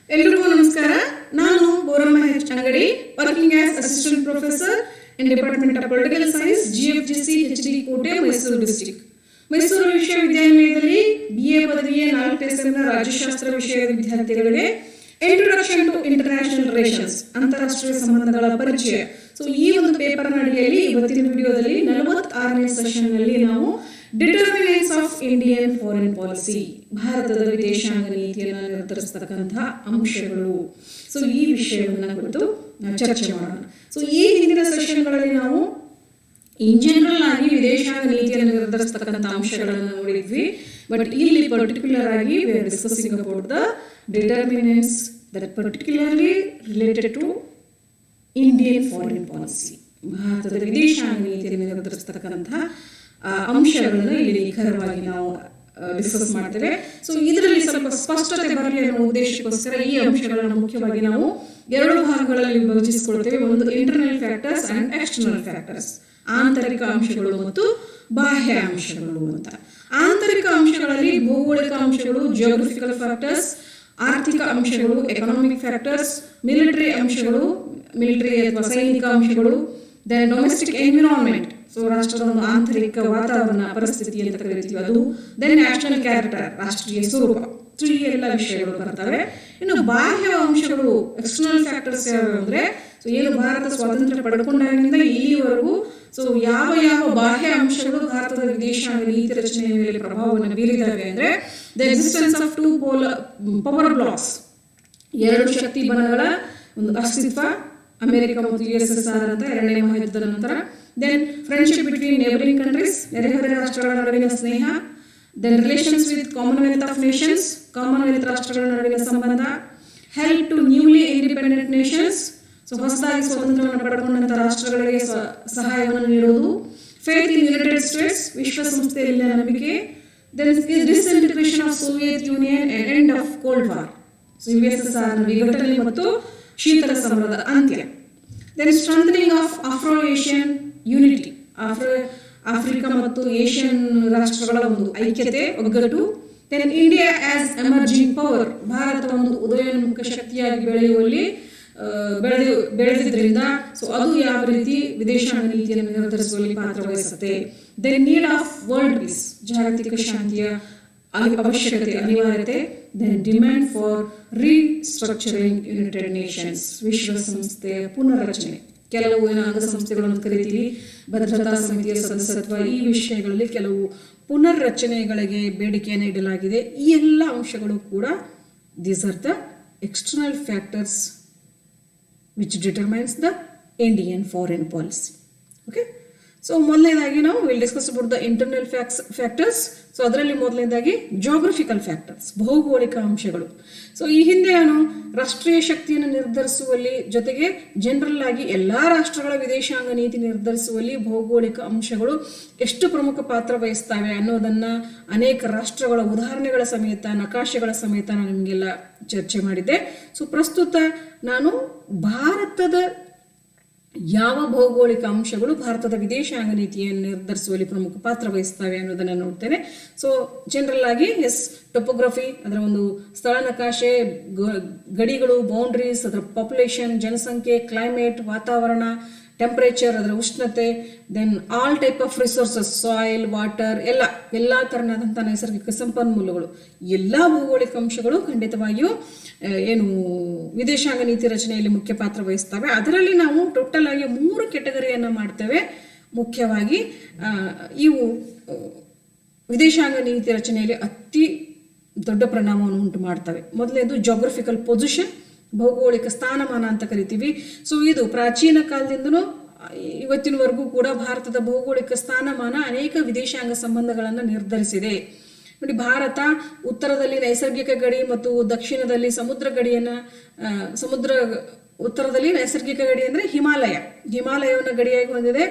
ಎಲ್ರಿಗೂ ನಮಸ್ಕಾರ. ನಾನು ಬೋರಮ್ಮ ಹೆಚ್ ಅಂಗಡಿ, working as assistant professor in department of political science, GFGC HD ಕೋಟೆ, ಮೈಸೂರು ಡಿಸ್ಟ್ರಿಕ್ಟ್. ಮೈಸೂರು ವಿಶ್ವವಿದ್ಯಾನಿಲಯದಲ್ಲಿ BA ಪದವಿಯ 4ನೇ ಸೆಮಿನ ರಾಜ್ಯಶಾಸ್ತ್ರ ವಿಷಯದ ವಿದ್ಯಾರ್ಥಿಗಳಿಗೆ ಇಂಟ್ರೊಡಕ್ಷನ್ ಟು ಇಂಟರ್ನ್ಯಾಷನಲ್ ರಿಲೇಷನ್ಸ್, ಅಂತಾರಾಷ್ಟ್ರೀಯ ಸಂಬಂಧಗಳ ಪರಿಚಯ. ಸೊ ಈ ಒಂದು ಪೇಪರ್ನ ಅಡಿಯಲ್ಲಿ ಇವತ್ತಿನ ವಿಡಿಯೋದಲ್ಲಿ 46ನೇ ಸೆಷನ್ ನಲ್ಲಿ ನಾವು determinants of Indian foreign policy, ಭಾರತದ ವಿದೇಶಾಂಗ ನೀತಿಯನ್ನು ನಿರ್ಧರಿಸತಕ್ಕಂತಹ ಅಂಶಗಳು. ಸೊ ಈ ವಿಷಯವನ್ನು ಕುರಿತು ಚರ್ಚೆ ಮಾಡೋಣ. ಸೊ ಈ ಹಿಂದಿನ ಸೆಷನ್ಗಳಲ್ಲಿ ನಾವು ಇನ್ ಜನರಲ್ ಆಗಿ ವಿದೇಶಾಂಗ ನೀತಿಯನ್ನು ನಿರ್ಧರಿಸತಕ್ಕಂಥ ಅಂಶಗಳನ್ನು ನೋಡಿದ್ವಿ. ಬಟ್ ಇಲ್ಲಿ ಪರ್ಟಿಕ್ಯುಲರ್ ಆಗಿ we are discussing about the determinants that particularly related to Indian foreign policy, ಭಾರತದ ವಿದೇಶಾಂಗ ನೀತಿಯನ್ನು ನಿರ್ಧರಿಸತಕ್ಕಂತಹ ಅಂಶಗಳನ್ನು ಇಲ್ಲಿ ನಿಖರವಾಗಿ ನಾವು ಡಿಸ್ಕಸ್ ಮಾಡ್ತೇವೆ. ಸೊ ಇದರಲ್ಲಿ ಸ್ವಲ್ಪ ಸ್ಪಷ್ಟತೆ ಬರಲಿ ಅನ್ನೋ ಉದ್ದೇಶಕ್ಕೋಸ್ಕರ ಈ ಅಂಶಗಳನ್ನು ಮುಖ್ಯವಾಗಿ ನಾವು 2 ಭಾಗಗಳಲ್ಲಿ ವಿಭಜಿಸಿಕೊಳ್ತೇವೆ. ಒಂದು internal factors and external factors, ಆಂತರಿಕ ಅಂಶಗಳು ಮತ್ತು ಬಾಹ್ಯ ಅಂಶಗಳು ಅಂತ. ಆಂತರಿಕ ಅಂಶಗಳಲ್ಲಿ ಭೌಗೋಳಿಕ ಅಂಶಗಳು, ಜಿಯೋಗ್ರಫಿಕಲ್ ಫ್ಯಾಕ್ಟರ್ಸ್, ಆರ್ಥಿಕ ಅಂಶಗಳು, ಎಕನಾಮಿಕ್ ಫ್ಯಾಕ್ಟರ್ಸ್, ಮಿಲಿಟರಿ ಅಂಶಗಳು, ಮಿಲಿಟರಿ ಅಥವಾ ಸೈನಿಕ ಅಂಶಗಳು, ದೆನ್ ಡೊಮೆಸ್ಟಿಕ್ ಎನ್ವಿರಾನ್ಮೆಂಟ್, ಸೊ ರಾಷ್ಟ್ರದ ಒಂದು ಆಂತರಿಕ ವಾತಾವರಣ ಪರಿಸ್ಥಿತಿ ಅಂತ ಕರಿತೀವಿ ಅದು, ದೆನ್ ನ್ಯಾಷನಲ್ ಕ್ಯಾರೆಕ್ಟರ್, ರಾಷ್ಟ್ರೀಯ ಸ್ವರೂಪ. ಸೊ ಈ ಎಲ್ಲ ವಿಷಯಗಳು ಬರ್ತವೆ. ಇನ್ನು ಬಾಹ್ಯ ಅಂಶಗಳು, ಎಕ್ಸ್ಟರ್ನಲ್ ಫ್ಯಾಕ್ಟರ್ಸ್ ಯಾವ್ಯಾವ ಅಂದ್ರೆ, ಸೊ ಏನು ಭಾರತ ಸ್ವಾತಂತ್ರ್ಯ ಪಡ್ಕೊಂಡಾಗಿನಿಂದ ಇಲ್ಲಿವರೆಗೂ ಸೊ ಯಾವ ಯಾವ ಬಾಹ್ಯ ಅಂಶಗಳು ಭಾರತದ ವಿದೇಶಾಂಗ ನೀತಿ ರಚನೆಯ ಮೇಲೆ ಪ್ರಭಾವವನ್ನು ಬೀರಿದ್ದಾವೆ ಅಂದ್ರೆ, the existence of 2 power blocks, 2 ಶಕ್ತಿ ಬಣಗಳ ಒಂದು ಅಸ್ತಿತ್ವ, ಅಮೆರಿಕ ಮತ್ತು USSR ಅಂತ 2ನೇ ಮಹಾಯುದ್ಧದ ನಂತರ. Then friendship between neighbouring countries, ನೆರೆಹೊರೆ ರಾಷ್ಟ್ರಗಳ ನಡುವಿನ ಸ್ನೇಹ. Then relations with Commonwealth of Nations, Commonwealth ರಾಷ್ಟ್ರಗಳ ನಡುವಿನ ಸಂಬಂಧ. Help to newly independent nations, so ಹೊಸದಾಗಿ ಸ್ವಾತಂತ್ರ್ಯವನ್ನು ಪಡ್ಕೊಂಡಂತಹ ರಾಷ್ಟ್ರಗಳಿಗೆ ಸಹಾಯವನ್ನು ನೀಡುವುದು. ಫೇತ್ ಇನ್ ಯುನೈಟೆಡ್ ಸ್ಟೇಟ್ಸ್, ವಿಶ್ವಸಂಸ್ಥೆಯಲ್ಲಿನ ನಂಬಿಕೆ. Then disintegration of Soviet Union and end of Cold War, so USSR ವಿಘಟನೆ ಮತ್ತು ಶೀತಲ ಸಮರದ ಅಂತ್ಯ. Then strengthening of Afro Asian unity, Africa ಮತ್ತು ಏಷ್ಯನ್ ರಾಷ್ಟ್ರಗಳ ಒಂದು ಐಕ್ಯತೆ, ಒಗ್ಗಟ್ಟು. Then India as emerging power, ಭಾರತ ಒಂದು ಉದಯೋನ್ಮುಖ ಶಕ್ತಿಯಾಗಿ ಬೆಳೆದಿದ್ರಿಂದ ಸೊ ಅದು ಯಾವ ರೀತಿ ವಿದೇಶಾಂಗ ನೀತಿಯನ್ನು ನಿರ್ಧರಿಸುವಲ್ಲಿ ಪಾತ್ರ ವಹಿಸುತ್ತೆ. Then need of world peace, ಜಾಗತಿಕ ಶಾಂತಿಯ ಅವಶ್ಯಕತೆ, ಅನಿವಾರ್ಯತೆ. Then demand for restructuring United Nations, ವಿಶ್ವಸಂಸ್ಥೆಯ ಪುನರ್ರಚನೆ, ಕೆಲವು ಅಂಗಸಂಸ್ಥೆಗಳನ್ನು ಕರಿತೀವಿ, ಭದ್ರತಾ ಸಮಿತಿಯ ಸದಸ್ಯತ್ವ, ಈ ವಿಷಯಗಳಲ್ಲಿ ಕೆಲವು ಪುನರ್ರಚನೆಗಳಿಗೆ ಬೇಡಿಕೆಯನ್ನು ಇಡಲಾಗಿದೆ. ಈ ಎಲ್ಲ ಅಂಶಗಳು ಕೂಡ these are the external factors which determines the Indian foreign policy. Okay, so ಮೊದಲನೇದಾಗಿ ನಾವು will discuss about the internal factors. So ಅದರಲ್ಲಿ ಮೊದಲನೇದಾಗಿ ಜಿಯೋಗ್ರಫಿಕಲ್ ಫ್ಯಾಕ್ಟರ್ಸ್, ಭೌಗೋಳಿಕ ಅಂಶಗಳು. ಸೊ ಈ ಹಿಂದೆ ನಾನು ರಾಷ್ಟ್ರೀಯ ಶಕ್ತಿಯನ್ನು ನಿರ್ಧರಿಸುವಲ್ಲಿ ಜೊತೆಗೆ ಜನರಲ್ ಆಗಿ ಎಲ್ಲಾ ರಾಷ್ಟ್ರಗಳ ವಿದೇಶಾಂಗ ನೀತಿ ನಿರ್ಧರಿಸುವಲ್ಲಿ ಭೌಗೋಳಿಕ ಅಂಶಗಳು ಎಷ್ಟು ಪ್ರಮುಖ ಪಾತ್ರ ವಹಿಸ್ತವೆ ಅನ್ನೋದನ್ನ ಅನೇಕ ರಾಷ್ಟ್ರಗಳ ಉದಾಹರಣೆಗಳ ಸಮೇತ, ನಕಾಶೆಗಳ ಸಮೇತ ನಾನು ನಿಮಗೆಲ್ಲ ಚರ್ಚೆ ಮಾಡಿದ್ದೆ. ಸೊ ಪ್ರಸ್ತುತ ನಾನು ಭಾರತದ ಯಾವ ಭೌಗೋಳಿಕ ಅಂಶಗಳು ಭಾರತದ ವಿದೇಶಾಂಗ ನೀತಿಯನ್ನು ನಿರ್ಧರಿಸುವಲ್ಲಿ ಪ್ರಮುಖ ಪಾತ್ರ ವಹಿಸ್ತವೆ ಅನ್ನೋದನ್ನು ನೋಡ್ತೇನೆ. ಸೊ ಜನರಲ್ ಆಗಿ ಟೊಪೋಗ್ರಫಿ, ಅದರ ಒಂದು ಸ್ಥಳ ನಕಾಶೆ, ಗಡಿಗಳು, ಬೌಂಡ್ರೀಸ್, ಅದರ ಪಾಪ್ಯುಲೇಷನ್, ಜನಸಂಖ್ಯೆ, ಕ್ಲೈಮೇಟ್, ವಾತಾವರಣ, ಟೆಂಪರೇಚರ್, ಅದರ ಉಷ್ಣತೆ. Then all type of resources, soil, water, ಎಲ್ಲ ತರನಾದಂಥ ನೈಸರ್ಗಿಕ ಸಂಪನ್ಮೂಲಗಳು, ಎಲ್ಲ ಭೌಗೋಳಿಕ ಅಂಶಗಳು ಖಂಡಿತವಾಗಿಯೂ ಏನು ವಿದೇಶಾಂಗ ನೀತಿ ರಚನೆಯಲ್ಲಿ ಮುಖ್ಯ ಪಾತ್ರ ವಹಿಸ್ತವೆ. ಅದರಲ್ಲಿ ನಾವು ಟೋಟಲ್ ಆಗಿ 3 ಕೆಟಗರಿಯನ್ನು ಮಾಡ್ತೇವೆ. ಮುಖ್ಯವಾಗಿ ಇವು ವಿದೇಶಾಂಗ ನೀತಿ ರಚನೆಯಲ್ಲಿ ಅತಿ ದೊಡ್ಡ ಪರಿಣಾಮವನ್ನು ಉಂಟು ಮಾಡ್ತವೆ. ಮೊದಲನೇದು ಜಿಯೋಗ್ರಫಿಕಲ್ ಪೊಸಿಷನ್, ಭೌಗೋಳಿಕ ಸ್ಥಾನಮಾನ ಅಂತ ಕರಿತೀವಿ. ಸೊ ಇದು ಪ್ರಾಚೀನ ಕಾಲದಿಂದನೂ ಇವತ್ತಿನವರೆಗೂ ಕೂಡ ಭಾರತದ ಭೌಗೋಳಿಕ ಸ್ಥಾನಮಾನ ಅನೇಕ ವಿದೇಶಾಂಗ ಸಂಬಂಧಗಳನ್ನು ನಿರ್ಧರಿಸಿದೆ. ನೋಡಿ, ಭಾರತ ಉತ್ತರದಲ್ಲಿ ನೈಸರ್ಗಿಕ ಗಡಿ ಮತ್ತು ದಕ್ಷಿಣದಲ್ಲಿ ಸಮುದ್ರ ಗಡಿಯನ್ನು, ಉತ್ತರದಲ್ಲಿ ನೈಸರ್ಗಿಕ ಗಡಿ ಅಂದರೆ ಹಿಮಾಲಯವನ್ನು ಗಡಿಯಾಗಿ ಹೊಂದಿದೆ.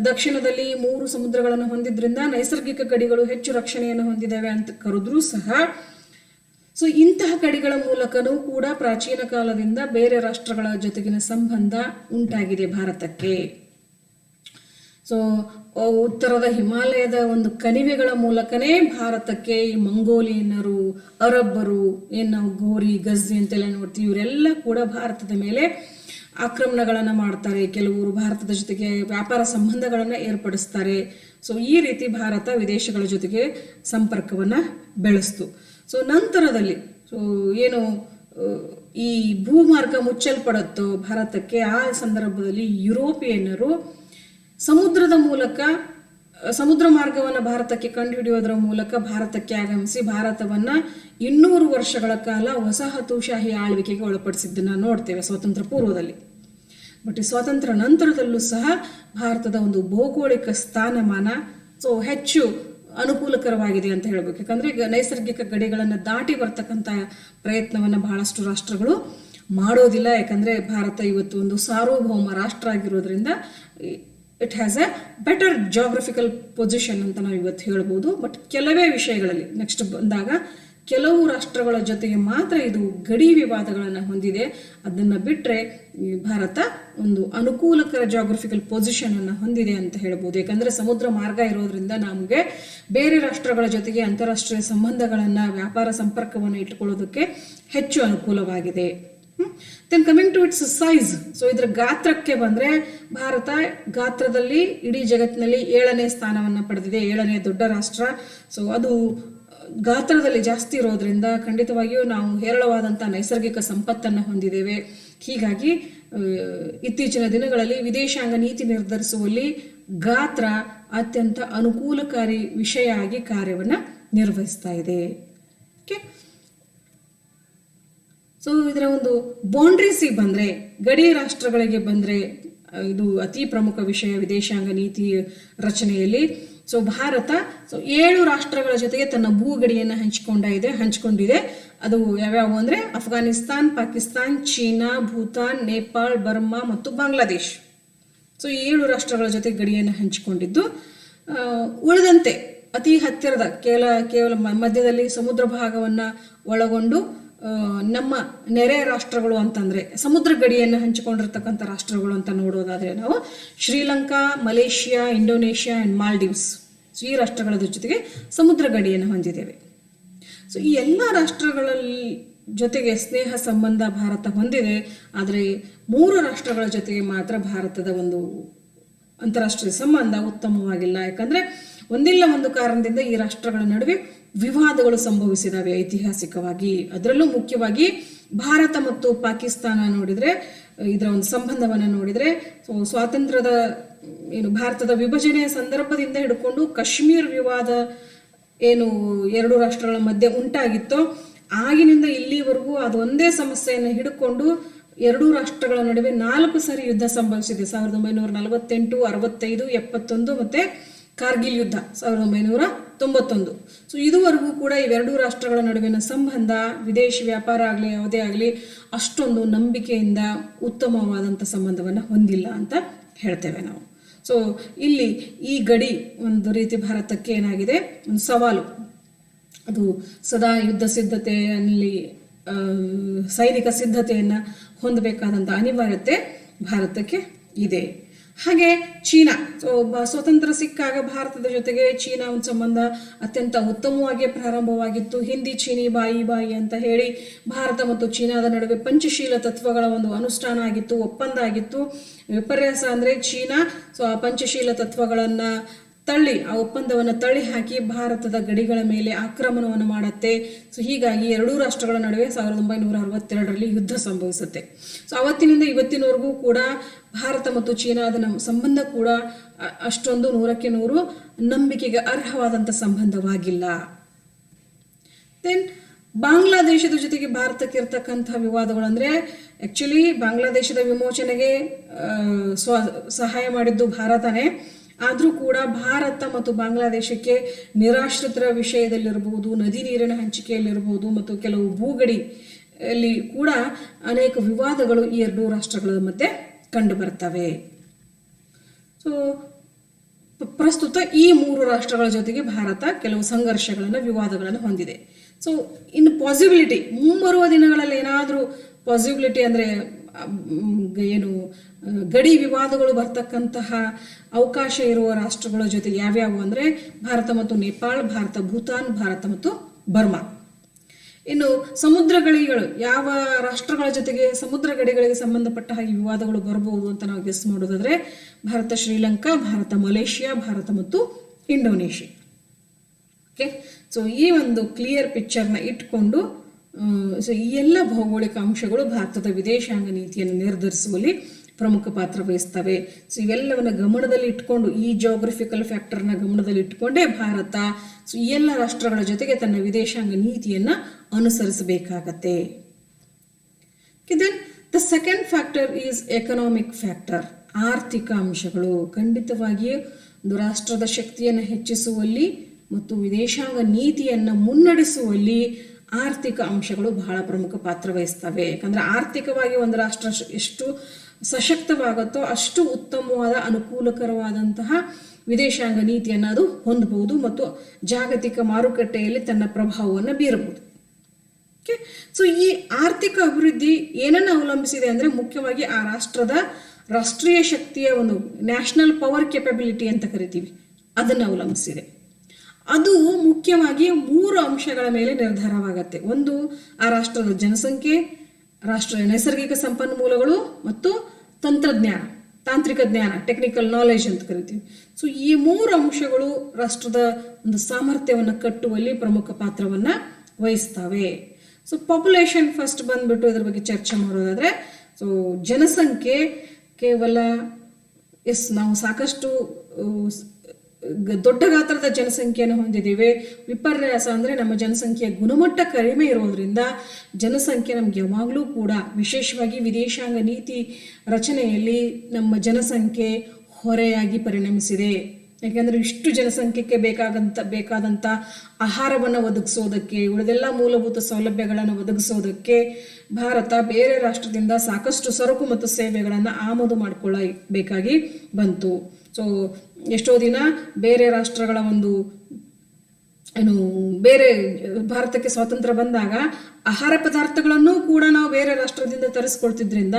ದಕ್ಷಿಣದಲ್ಲಿ 3 ಸಮುದ್ರಗಳನ್ನು ಹೊಂದಿದ್ರಿಂದ ನೈಸರ್ಗಿಕ ಗಡಿಗಳು ಹೆಚ್ಚು ರಕ್ಷಣೆಯನ್ನು ಹೊಂದಿದ್ದಾವೆ ಅಂತ ಕರೆದ್ರೂ ಸಹ, ಸೊ ಇಂತಹ ಗಡಿಗಳ ಮೂಲಕನೂ ಕೂಡ ಪ್ರಾಚೀನ ಕಾಲದಿಂದ ಬೇರೆ ರಾಷ್ಟ್ರಗಳ ಜೊತೆಗಿನ ಸಂಬಂಧ ಉಂಟಾಗಿದೆ ಭಾರತಕ್ಕೆ. ಸೊ ಉತ್ತರದ ಹಿಮಾಲಯದ ಒಂದು ಕಣಿವೆಗಳ ಮೂಲಕನೇ ಭಾರತಕ್ಕೆ ಈ ಮಂಗೋಲಿಯನ್ನರು, ಅರಬ್ಬರು, ಏನು ನಾವು ಗೋರಿ, ಗಜ್ನಿ ಅಂತೆಲ್ಲ ನೋಡ್ತೀವಿ, ಇವರೆಲ್ಲ ಕೂಡ ಭಾರತದ ಮೇಲೆ ಆಕ್ರಮಣಗಳನ್ನು ಮಾಡ್ತಾರೆ. ಕೆಲವರು ಭಾರತದ ಜೊತೆಗೆ ವ್ಯಾಪಾರ ಸಂಬಂಧಗಳನ್ನು ಏರ್ಪಡಿಸ್ತಾರೆ. ಸೊ ಈ ರೀತಿ ಭಾರತ ವಿದೇಶಗಳ ಜೊತೆಗೆ ಸಂಪರ್ಕವನ್ನು ಬೆಳೆಸ್ತು. ಸೊ ನಂತರದಲ್ಲಿ ಏನು ಈ ಭೂಮಾರ್ಗ ಮುಚ್ಚಲ್ಪಡುತ್ತೋ ಭಾರತಕ್ಕೆ, ಆ ಸಂದರ್ಭದಲ್ಲಿ ಯುರೋಪಿಯನ್ನರು ಸಮುದ್ರ ಮಾರ್ಗವನ್ನು ಭಾರತಕ್ಕೆ ಕಂಡುಹಿಡಿಯೋದರ ಮೂಲಕ ಭಾರತಕ್ಕೆ ಆಗಮಿಸಿ ಭಾರತವನ್ನು 200 ವರ್ಷಗಳ ಕಾಲ ವಸಾಹತುಶಾಹಿ ಆಳ್ವಿಕೆಗೆ ಒಳಪಡಿಸಿದ್ದನ್ನು ನೋಡ್ತೇವೆ ಸ್ವಾತಂತ್ರ್ಯ ಪೂರ್ವದಲ್ಲಿ. ಬಟ್ ಈ ಸ್ವಾತಂತ್ರ್ಯ ನಂತರದಲ್ಲೂ ಸಹ ಭಾರತದ ಒಂದು ಭೌಗೋಳಿಕ ಸ್ಥಾನಮಾನ ಹೆಚ್ಚು ಅನುಕೂಲಕರವಾಗಿದೆ ಅಂತ ಹೇಳ್ಬೇಕು. ಯಾಕಂದರೆ ಈಗ ನೈಸರ್ಗಿಕ ಗಡಿಗಳನ್ನು ದಾಟಿ ಬರ್ತಕ್ಕಂಥ ಪ್ರಯತ್ನವನ್ನು ಬಹಳಷ್ಟು ರಾಷ್ಟ್ರಗಳು ಮಾಡೋದಿಲ್ಲ. ಯಾಕಂದರೆ ಭಾರತ ಇವತ್ತು ಒಂದು ಸಾರ್ವಭೌಮ ರಾಷ್ಟ್ರ ಆಗಿರೋದ್ರಿಂದ it has A better geographical position ಅಂತ ನಾವು ಇವತ್ತು ಹೇಳ್ಬೋದು. ಬಟ್ ಕೆಲವೇ ವಿಷಯಗಳಲ್ಲಿ ನೆಕ್ಸ್ಟ್ ಬಂದಾಗ ಕೆಲವು ರಾಷ್ಟ್ರಗಳ ಜೊತೆಗೆ ಮಾತ್ರ ಇದು ಗಡಿ ವಿವಾದಗಳನ್ನು ಹೊಂದಿದೆ. ಅದನ್ನು ಬಿಟ್ಟರೆ ಭಾರತ ಒಂದು ಅನುಕೂಲಕರ ಜಾಗ್ರಫಿಕಲ್ ಪೊಸಿಷನ್ ಅನ್ನು ಹೊಂದಿದೆ ಅಂತ ಹೇಳ್ಬೋದು. ಯಾಕಂದರೆ ಸಮುದ್ರ ಮಾರ್ಗ ಇರೋದ್ರಿಂದ ನಮಗೆ ಬೇರೆ ರಾಷ್ಟ್ರಗಳ ಜೊತೆಗೆ ಅಂತಾರಾಷ್ಟ್ರೀಯ ಸಂಬಂಧಗಳನ್ನು, ವ್ಯಾಪಾರ ಸಂಪರ್ಕವನ್ನು ಇಟ್ಟುಕೊಳ್ಳೋದಕ್ಕೆ ಹೆಚ್ಚು ಅನುಕೂಲವಾಗಿದೆ. Then coming to its size. So ಇದರ ಗಾತ್ರಕ್ಕೆ ಬಂದರೆ ಭಾರತ ಗಾತ್ರದಲ್ಲಿ ಇಡೀ ಜಗತ್ತಿನಲ್ಲಿ 7ನೇ ಸ್ಥಾನವನ್ನು ಪಡೆದಿದೆ, 7ನೇ ದೊಡ್ಡ ರಾಷ್ಟ್ರ. ಸೊ ಅದು ಗಾತ್ರದಲ್ಲಿ ಜಾಸ್ತಿ ಇರೋದ್ರಿಂದ ಖಂಡಿತವಾಗಿಯೂ ನಾವು ಹೇರಳವಾದಂಥ ನೈಸರ್ಗಿಕ ಸಂಪತ್ತನ್ನು ಹೊಂದಿದ್ದೇವೆ. ಹೀಗಾಗಿ ಇತ್ತೀಚಿನ ದಿನಗಳಲ್ಲಿ ವಿದೇಶಾಂಗ ನೀತಿ ನಿರ್ಧರಿಸುವಲ್ಲಿ ಗಾತ್ರ ಅತ್ಯಂತ ಅನುಕೂಲಕಾರಿ ವಿಷಯ ಆಗಿ ಕಾರ್ಯವನ್ನು ನಿರ್ವಹಿಸ್ತಾ ಇದೆ. ಓಕೆ, ಸೊ ಇದರ ಒಂದು ಬೌಂಡ್ರೀಸಿಗೆ ಬಂದರೆ, ಗಡಿ ರಾಷ್ಟ್ರಗಳಿಗೆ ಬಂದರೆ ಇದು ಅತಿ ಪ್ರಮುಖ ವಿಷಯ ವಿದೇಶಾಂಗ ನೀತಿ ರಚನೆಯಲ್ಲಿ. ಸೊ ಭಾರತ 7 ರಾಷ್ಟ್ರಗಳ ಜೊತೆಗೆ ತನ್ನ ಭೂಗಡಿಯನ್ನು ಹಂಚಿಕೊಂಡಿದೆ. ಅದು ಯಾವ್ಯಾವು ಅಂದರೆ ಅಫ್ಘಾನಿಸ್ತಾನ್, ಪಾಕಿಸ್ತಾನ್, ಚೀನಾ, ಭೂತಾನ್, ನೇಪಾಳ್, ಬರ್ಮಾ ಮತ್ತು ಬಾಂಗ್ಲಾದೇಶ್. ಸೊ 7 ರಾಷ್ಟ್ರಗಳ ಜೊತೆ ಗಡಿಯನ್ನು ಹಂಚಿಕೊಂಡಿದ್ದು, ಉಳಿದಂತೆ ಅತಿ ಹತ್ತಿರದ ಕೇವಲ ಮಧ್ಯದಲ್ಲಿ ಸಮುದ್ರ ಭಾಗವನ್ನು ಒಳಗೊಂಡು ನಮ್ಮ ನೆರೆ ರಾಷ್ಟ್ರಗಳು ಅಂತಂದರೆ ಸಮುದ್ರ ಗಡಿಯನ್ನು ಹಂಚಿಕೊಂಡಿರ್ತಕ್ಕಂಥ ರಾಷ್ಟ್ರಗಳು ಅಂತ ನೋಡೋದಾದರೆ ನಾವು Sri Lanka, Malaysia, Indonesia and Maldives, so ಈ ರಾಷ್ಟ್ರಗಳ ಜೊತೆಗೆ ಸಮುದ್ರ ಗಡಿಯನ್ನು ಹೊಂದಿದ್ದೇವೆ. ಸೊ ಈ ಎಲ್ಲ ರಾಷ್ಟ್ರಗಳಲ್ಲಿ ಜೊತೆಗೆ ಸ್ನೇಹ ಸಂಬಂಧ ಭಾರತ ಹೊಂದಿದೆ. ಆದರೆ 3 ರಾಷ್ಟ್ರಗಳ ಜೊತೆಗೆ ಮಾತ್ರ ಭಾರತದ ಒಂದು ಅಂತಾರಾಷ್ಟ್ರೀಯ ಸಂಬಂಧ ಉತ್ತಮವಾಗಿಲ್ಲ. ಯಾಕಂದರೆ ಒಂದಿಲ್ಲ ಒಂದು ಕಾರಣದಿಂದ ಈ ರಾಷ್ಟ್ರಗಳ ನಡುವೆ ವಿವಾದಗಳು ಸಂಭವಿಸಿದಾವೆ ಐತಿಹಾಸಿಕವಾಗಿ. ಅದರಲ್ಲೂ ಮುಖ್ಯವಾಗಿ ಭಾರತ ಮತ್ತು ಪಾಕಿಸ್ತಾನ ನೋಡಿದರೆ, ಇದರ ಒಂದು ಸಂಬಂಧವನ್ನು ನೋಡಿದರೆ, ಸ್ವಾತಂತ್ರ್ಯದ ಭಾರತದ ವಿಭಜನೆಯ ಸಂದರ್ಭದಿಂದ ಹಿಡ್ಕೊಂಡು ಕಾಶ್ಮೀರ್ ವಿವಾದ ಏನು 2 ರಾಷ್ಟ್ರಗಳ ಮಧ್ಯೆ ಉಂಟಾಗಿತ್ತೋ ಆಗಿನಿಂದ ಇಲ್ಲಿವರೆಗೂ ಅದೊಂದೇ ಸಮಸ್ಯೆಯನ್ನು ಹಿಡ್ಕೊಂಡು 2 ರಾಷ್ಟ್ರಗಳ ನಡುವೆ 4 ಸಾರಿ ಯುದ್ಧ ಸಂಭವಿಸಿದೆ. 1948, 65, 71 ಮತ್ತು ಕಾರ್ಗಿಲ್ ಯುದ್ಧ 1991. ಸೊ ಇದುವರೆಗೂ ಕೂಡ ಇವೆರಡೂ ರಾಷ್ಟ್ರಗಳ ನಡುವಿನ ಸಂಬಂಧ, ವಿದೇಶಿ ವ್ಯಾಪಾರ ಆಗಲಿ ಯಾವುದೇ ಆಗಲಿ ಅಷ್ಟೊಂದು ನಂಬಿಕೆಯಿಂದ ಉತ್ತಮವಾದಂಥ ಸಂಬಂಧವನ್ನು ಹೊಂದಿಲ್ಲ ಅಂತ ಹೇಳ್ತೇವೆ ನಾವು. ಸೊ ಇಲ್ಲಿ ಈ ಗಡಿ ಒಂದು ರೀತಿ ಭಾರತಕ್ಕೆ ಏನಾಗಿದೆ, ಒಂದು ಸವಾಲು. ಅದು ಸದಾ ಯುದ್ಧ ಸಿದ್ಧತೆಯಲ್ಲಿ ಸೈನಿಕ ಸಿದ್ಧತೆಯನ್ನು ಹೊಂದಬೇಕಾದಂಥ ಅನಿವಾರ್ಯತೆ ಭಾರತಕ್ಕೆ ಇದೆ. ಹಾಗೆ ಚೀನಾ, ಸ್ವತಂತ್ರ ಸಿಕ್ಕಾಗ ಭಾರತದ ಜೊತೆಗೆ ಚೀನಾ ಒಂದು ಸಂಬಂಧ ಅತ್ಯಂತ ಉತ್ತಮವಾಗಿ ಪ್ರಾರಂಭವಾಗಿತ್ತು. ಹಿಂದಿ ಚೀನಿ ಬಾಯಿ ಬಾಯಿ ಅಂತ ಹೇಳಿ ಭಾರತ ಮತ್ತು ಚೀನಾದ ನಡುವೆ ಪಂಚಶೀಲ ತತ್ವಗಳ ಒಂದು ಅನುಷ್ಠಾನ ಆಗಿತ್ತು, ಒಪ್ಪಂದ ಆಗಿತ್ತು. ವಿಪರ್ಯಾಸ ಅಂದರೆ ಚೀನಾ ಆ ಪಂಚಶೀಲ ತತ್ವಗಳನ್ನು ಆ ಒಪ್ಪಂದವನ್ನು ತಳ್ಳಿ ಹಾಕಿ ಭಾರತದ ಗಡಿಗಳ ಮೇಲೆ ಆಕ್ರಮಣವನ್ನು ಮಾಡುತ್ತೆ. ಸೊ ಹೀಗಾಗಿ 2 ರಾಷ್ಟ್ರಗಳ ನಡುವೆ 1962ರಲ್ಲಿ ಯುದ್ಧ ಸಂಭವಿಸುತ್ತೆ. ಸೊ ಅವತ್ತಿನಿಂದ ಇವತ್ತಿನವರೆಗೂ ಕೂಡ ಭಾರತ ಮತ್ತು ಚೀನಾದ ಸಂಬಂಧ ಕೂಡ ಅಷ್ಟೊಂದು 100% ನಂಬಿಕೆಗೆ ಅರ್ಹವಾದಂಥ ಸಂಬಂಧವಾಗಿಲ್ಲ. ದೆನ್ ಬಾಂಗ್ಲಾದೇಶದ ಜೊತೆಗೆ ಭಾರತಕ್ಕೆ ಇರ್ತಕ್ಕಂಥ ವಿವಾದಗಳು ಅಂದರೆ, ಆ್ಯಕ್ಚುಲಿ ಬಾಂಗ್ಲಾದೇಶದ ವಿಮೋಚನೆಗೆ ಸಹಾಯ ಮಾಡಿದ್ದು ಭಾರತನೇ. ಆದರೂ ಕೂಡ ಭಾರತ ಮತ್ತು ಬಾಂಗ್ಲಾದೇಶಕ್ಕೆ ನಿರಾಶ್ರಿತರ ವಿಷಯದಲ್ಲಿರ್ಬೋದು, ನದಿ ನೀರಿನ ಹಂಚಿಕೆಯಲ್ಲಿರ್ಬೋದು ಮತ್ತು ಕೆಲವು ಭೂಗಡಿಯಲ್ಲಿ ಕೂಡ ಅನೇಕ ವಿವಾದಗಳು ಈ 2 ರಾಷ್ಟ್ರಗಳ ಮಧ್ಯೆ ಕಂಡು ಬರ್ತವೆ. ಸೊ ಪ್ರಸ್ತುತ ಈ 3 ರಾಷ್ಟ್ರಗಳ ಜೊತೆಗೆ ಭಾರತ ಕೆಲವು ಸಂಘರ್ಷಗಳನ್ನು, ವಿವಾದಗಳನ್ನು ಹೊಂದಿದೆ. ಸೊ ಇನ್ನು ಪಾಸಿಬಿಲಿಟಿ, ಮುಂಬರುವ ದಿನಗಳಲ್ಲಿ ಏನಾದರೂ ಪಾಸಿಬಿಲಿಟಿ ಅಂದರೆ ಏನು ಗಡಿ ವಿವಾದಗಳು ಬರ್ತಕ್ಕಂತಹ ಅವಕಾಶ ಇರುವ ರಾಷ್ಟ್ರಗಳ ಜೊತೆ ಯಾವ್ಯಾವು ಅಂದರೆ ಭಾರತ ಮತ್ತು ನೇಪಾಳ, ಭಾರತ ಭೂತಾನ್, ಭಾರತ ಮತ್ತು ಬರ್ಮಾ. ಇನ್ನು ಸಮುದ್ರ ಗಡಿಗಳು, ಯಾವ ರಾಷ್ಟ್ರಗಳ ಜೊತೆಗೆ ಸಮುದ್ರ ಗಡಿಗಳಿಗೆ ಸಂಬಂಧಪಟ್ಟ ಹಾಗೆ ವಿವಾದಗಳು ಬರಬಹುದು ಅಂತ ನಾವು ಗೆಸ್ ಮಾಡೋದಾದ್ರೆ ಭಾರತ ಶ್ರೀಲಂಕಾ, ಭಾರತ ಮಲೇಷಿಯಾ, ಭಾರತ ಮತ್ತು ಇಂಡೋನೇಷಿಯಾ. ಓಕೆ, ಸೊ ಈ ಒಂದು ಕ್ಲಿಯರ್ ಪಿಕ್ಚರ್ನ ಇಟ್ಕೊಂಡು ಸೊ ಈ ಎಲ್ಲ ಭೌಗೋಳಿಕ ಅಂಶಗಳು ಭಾರತದ ವಿದೇಶಾಂಗ ನೀತಿಯನ್ನು ನಿರ್ಧರಿಸುವಲ್ಲಿ ಪ್ರಮುಖ ಪಾತ್ರ ವಹಿಸ್ತವೆ. ಸೊ ಇವೆಲ್ಲವನ್ನ ಗಮನದಲ್ಲಿ ಇಟ್ಕೊಂಡು, ಈ ಜಿಯೋಗ್ರಫಿಕಲ್ ಫ್ಯಾಕ್ಟರ್ನ ಗಮನದಲ್ಲಿ ಇಟ್ಕೊಂಡೇ ಭಾರತ ಸೊ ಈ ಎಲ್ಲ ರಾಷ್ಟ್ರಗಳ ಜೊತೆಗೆ ತನ್ನ ವಿದೇಶಾಂಗ ನೀತಿಯನ್ನು ಅನುಸರಿಸಬೇಕಾಗತ್ತೆ. Then the second factor is economic factor. ಆರ್ಥಿಕ ಅಂಶಗಳು ಖಂಡಿತವಾಗಿಯೂ ಒಂದು ರಾಷ್ಟ್ರದ ಶಕ್ತಿಯನ್ನು ಹೆಚ್ಚಿಸುವಲ್ಲಿ ಮತ್ತು ವಿದೇಶಾಂಗ ನೀತಿಯನ್ನು ಮುನ್ನಡೆಸುವಲ್ಲಿ ಆರ್ಥಿಕ ಅಂಶಗಳು ಬಹಳ ಪ್ರಮುಖ ಪಾತ್ರ ವಹಿಸ್ತವೆ. ಯಾಕಂದರೆ ಆರ್ಥಿಕವಾಗಿ ಒಂದು ರಾಷ್ಟ್ರ ಎಷ್ಟು ಸಶಕ್ತವಾಗುತ್ತೋ ಅಷ್ಟು ಉತ್ತಮವಾದ ಅನುಕೂಲಕರವಾದಂತಹ ವಿದೇಶಾಂಗ ನೀತಿಯನ್ನು ಅದು ಹೊಂದಬಹುದು ಮತ್ತು ಜಾಗತಿಕ ಮಾರುಕಟ್ಟೆಯಲ್ಲಿ ತನ್ನ ಪ್ರಭಾವವನ್ನು ಬೀರಬಹುದು. ಓಕೆ, ಸೊ ಈ ಆರ್ಥಿಕ ಅಭಿವೃದ್ಧಿ ಏನನ್ನು ಅವಲಂಬಿಸಿದೆ ಅಂದರೆ ಮುಖ್ಯವಾಗಿ ಆ ರಾಷ್ಟ್ರದ ರಾಷ್ಟ್ರೀಯ ಶಕ್ತಿಯ ಒಂದು ನ್ಯಾಷನಲ್ ಪವರ್ ಕೆಪಬಿಲಿಟಿ ಅಂತ ಕರಿತೀವಿ, ಅದನ್ನು ಅವಲಂಬಿಸಿದೆ. ಅದು ಮುಖ್ಯವಾಗಿ 3 ಅಂಶಗಳ ಮೇಲೆ ನಿರ್ಧಾರವಾಗತ್ತೆ. ಒಂದು, ಆ ರಾಷ್ಟ್ರದ ಜನಸಂಖ್ಯೆ, ರಾಷ್ಟ್ರದ ನೈಸರ್ಗಿಕ ಸಂಪನ್ಮೂಲಗಳು ಮತ್ತು ತಂತ್ರಜ್ಞಾನ, ತಾಂತ್ರಿಕ ಜ್ಞಾನ, ಟೆಕ್ನಿಕಲ್ ನಾಲೆಜ್ ಅಂತ ಕರಿತೀವಿ. ಸೊ ಈ 3 ಅಂಶಗಳು ರಾಷ್ಟ್ರದ ಒಂದು ಸಾಮರ್ಥ್ಯವನ್ನು ಕಟ್ಟುವಲ್ಲಿ ಪ್ರಮುಖ ಪಾತ್ರವನ್ನು ವಹಿಸ್ತವೆ. ಸೊ ಪಾಪ್ಯುಲೇಷನ್ ಫಸ್ಟ್ ಬಂದ್ಬಿಟ್ಟು ಇದ್ರ ಬಗ್ಗೆ ಚರ್ಚೆ ಮಾಡೋದಾದ್ರೆ, ಸೊ ಜನಸಂಖ್ಯೆ ಕೇವಲ ನಾವು ಸಾಕಷ್ಟು ದೊಡ್ಡ ಗಾತ್ರದ ಜನಸಂಖ್ಯೆಯನ್ನು ಹೊಂದಿದ್ದೀವಿ. ವಿಪರ್ಯಾಸ ಅಂದರೆ ನಮ್ಮ ಜನಸಂಖ್ಯೆಯ ಗುಣಮಟ್ಟ ಕಡಿಮೆ ಇರೋದ್ರಿಂದ ಜನಸಂಖ್ಯೆ ನಮ್ಗೆ ಯಾವಾಗಲೂ ಕೂಡ, ವಿಶೇಷವಾಗಿ ವಿದೇಶಾಂಗ ನೀತಿ ರಚನೆಯಲ್ಲಿ ನಮ್ಮ ಜನಸಂಖ್ಯೆ ಹೊರೆಯಾಗಿ ಪರಿಣಮಿಸಿದೆ. ಯಾಕೆಂದರೆ ಇಷ್ಟು ಜನಸಂಖ್ಯೆಗೆ ಬೇಕಾದಂಥ ಆಹಾರವನ್ನು ಒದಗಿಸೋದಕ್ಕೆ, ಉಳಿದೆಲ್ಲ ಮೂಲಭೂತ ಸೌಲಭ್ಯಗಳನ್ನು ಒದಗಿಸೋದಕ್ಕೆ ಭಾರತ ಬೇರೆ ರಾಷ್ಟ್ರದಿಂದ ಸಾಕಷ್ಟು ಸರಕು ಮತ್ತು ಸೇವೆಗಳನ್ನು ಆಮದು ಮಾಡಿಕೊಳ್ಳಬೇಕಾಗಿ ಬಂತು. ಸೊ ಎಷ್ಟೋ ದಿನ ಬೇರೆ ರಾಷ್ಟ್ರಗಳ ಒಂದು ಬೇರೆ ಭಾರತಕ್ಕೆ ಸ್ವಾತಂತ್ರ್ಯ ಬಂದಾಗ ಆಹಾರ ಪದಾರ್ಥಗಳನ್ನು ಕೂಡ ನಾವು ಬೇರೆ ರಾಷ್ಟ್ರದಿಂದ ತರಿಸ್ಕೊಳ್ತಿದ್ರಿಂದ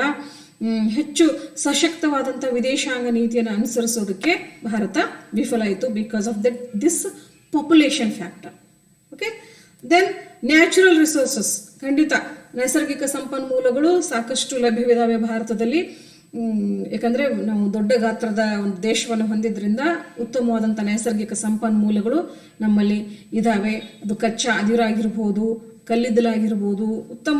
ಹೆಚ್ಚು ಸಶಕ್ತವಾದಂಥ ವಿದೇಶಾಂಗ ನೀತಿಯನ್ನು ಅನುಸರಿಸೋದಕ್ಕೆ ಭಾರತ ವಿಫಲ ಆಯಿತು, because of this population factor. Okay, then natural resources. ಖಂಡಿತ ನೈಸರ್ಗಿಕ ಸಂಪನ್ಮೂಲಗಳು ಸಾಕಷ್ಟು ಲಭ್ಯವಿದ್ದಾವೆ ಭಾರತದಲ್ಲಿ. ಯಾಕಂದರೆ ನಾವು ದೊಡ್ಡ ಗಾತ್ರದ ಒಂದು ದೇಶವನ್ನು ಹೊಂದಿದ್ರಿಂದ ಉತ್ತಮವಾದಂಥ ನೈಸರ್ಗಿಕ ಸಂಪನ್ಮೂಲಗಳು ನಮ್ಮಲ್ಲಿ ಇದ್ದಾವೆ. ಅದು ಕಚ್ಚಾ ಅದಿರಾಗಿರ್ಬೋದು, ಕಲ್ಲಿದ್ದಲಾಗಿರ್ಬೋದು, ಉತ್ತಮ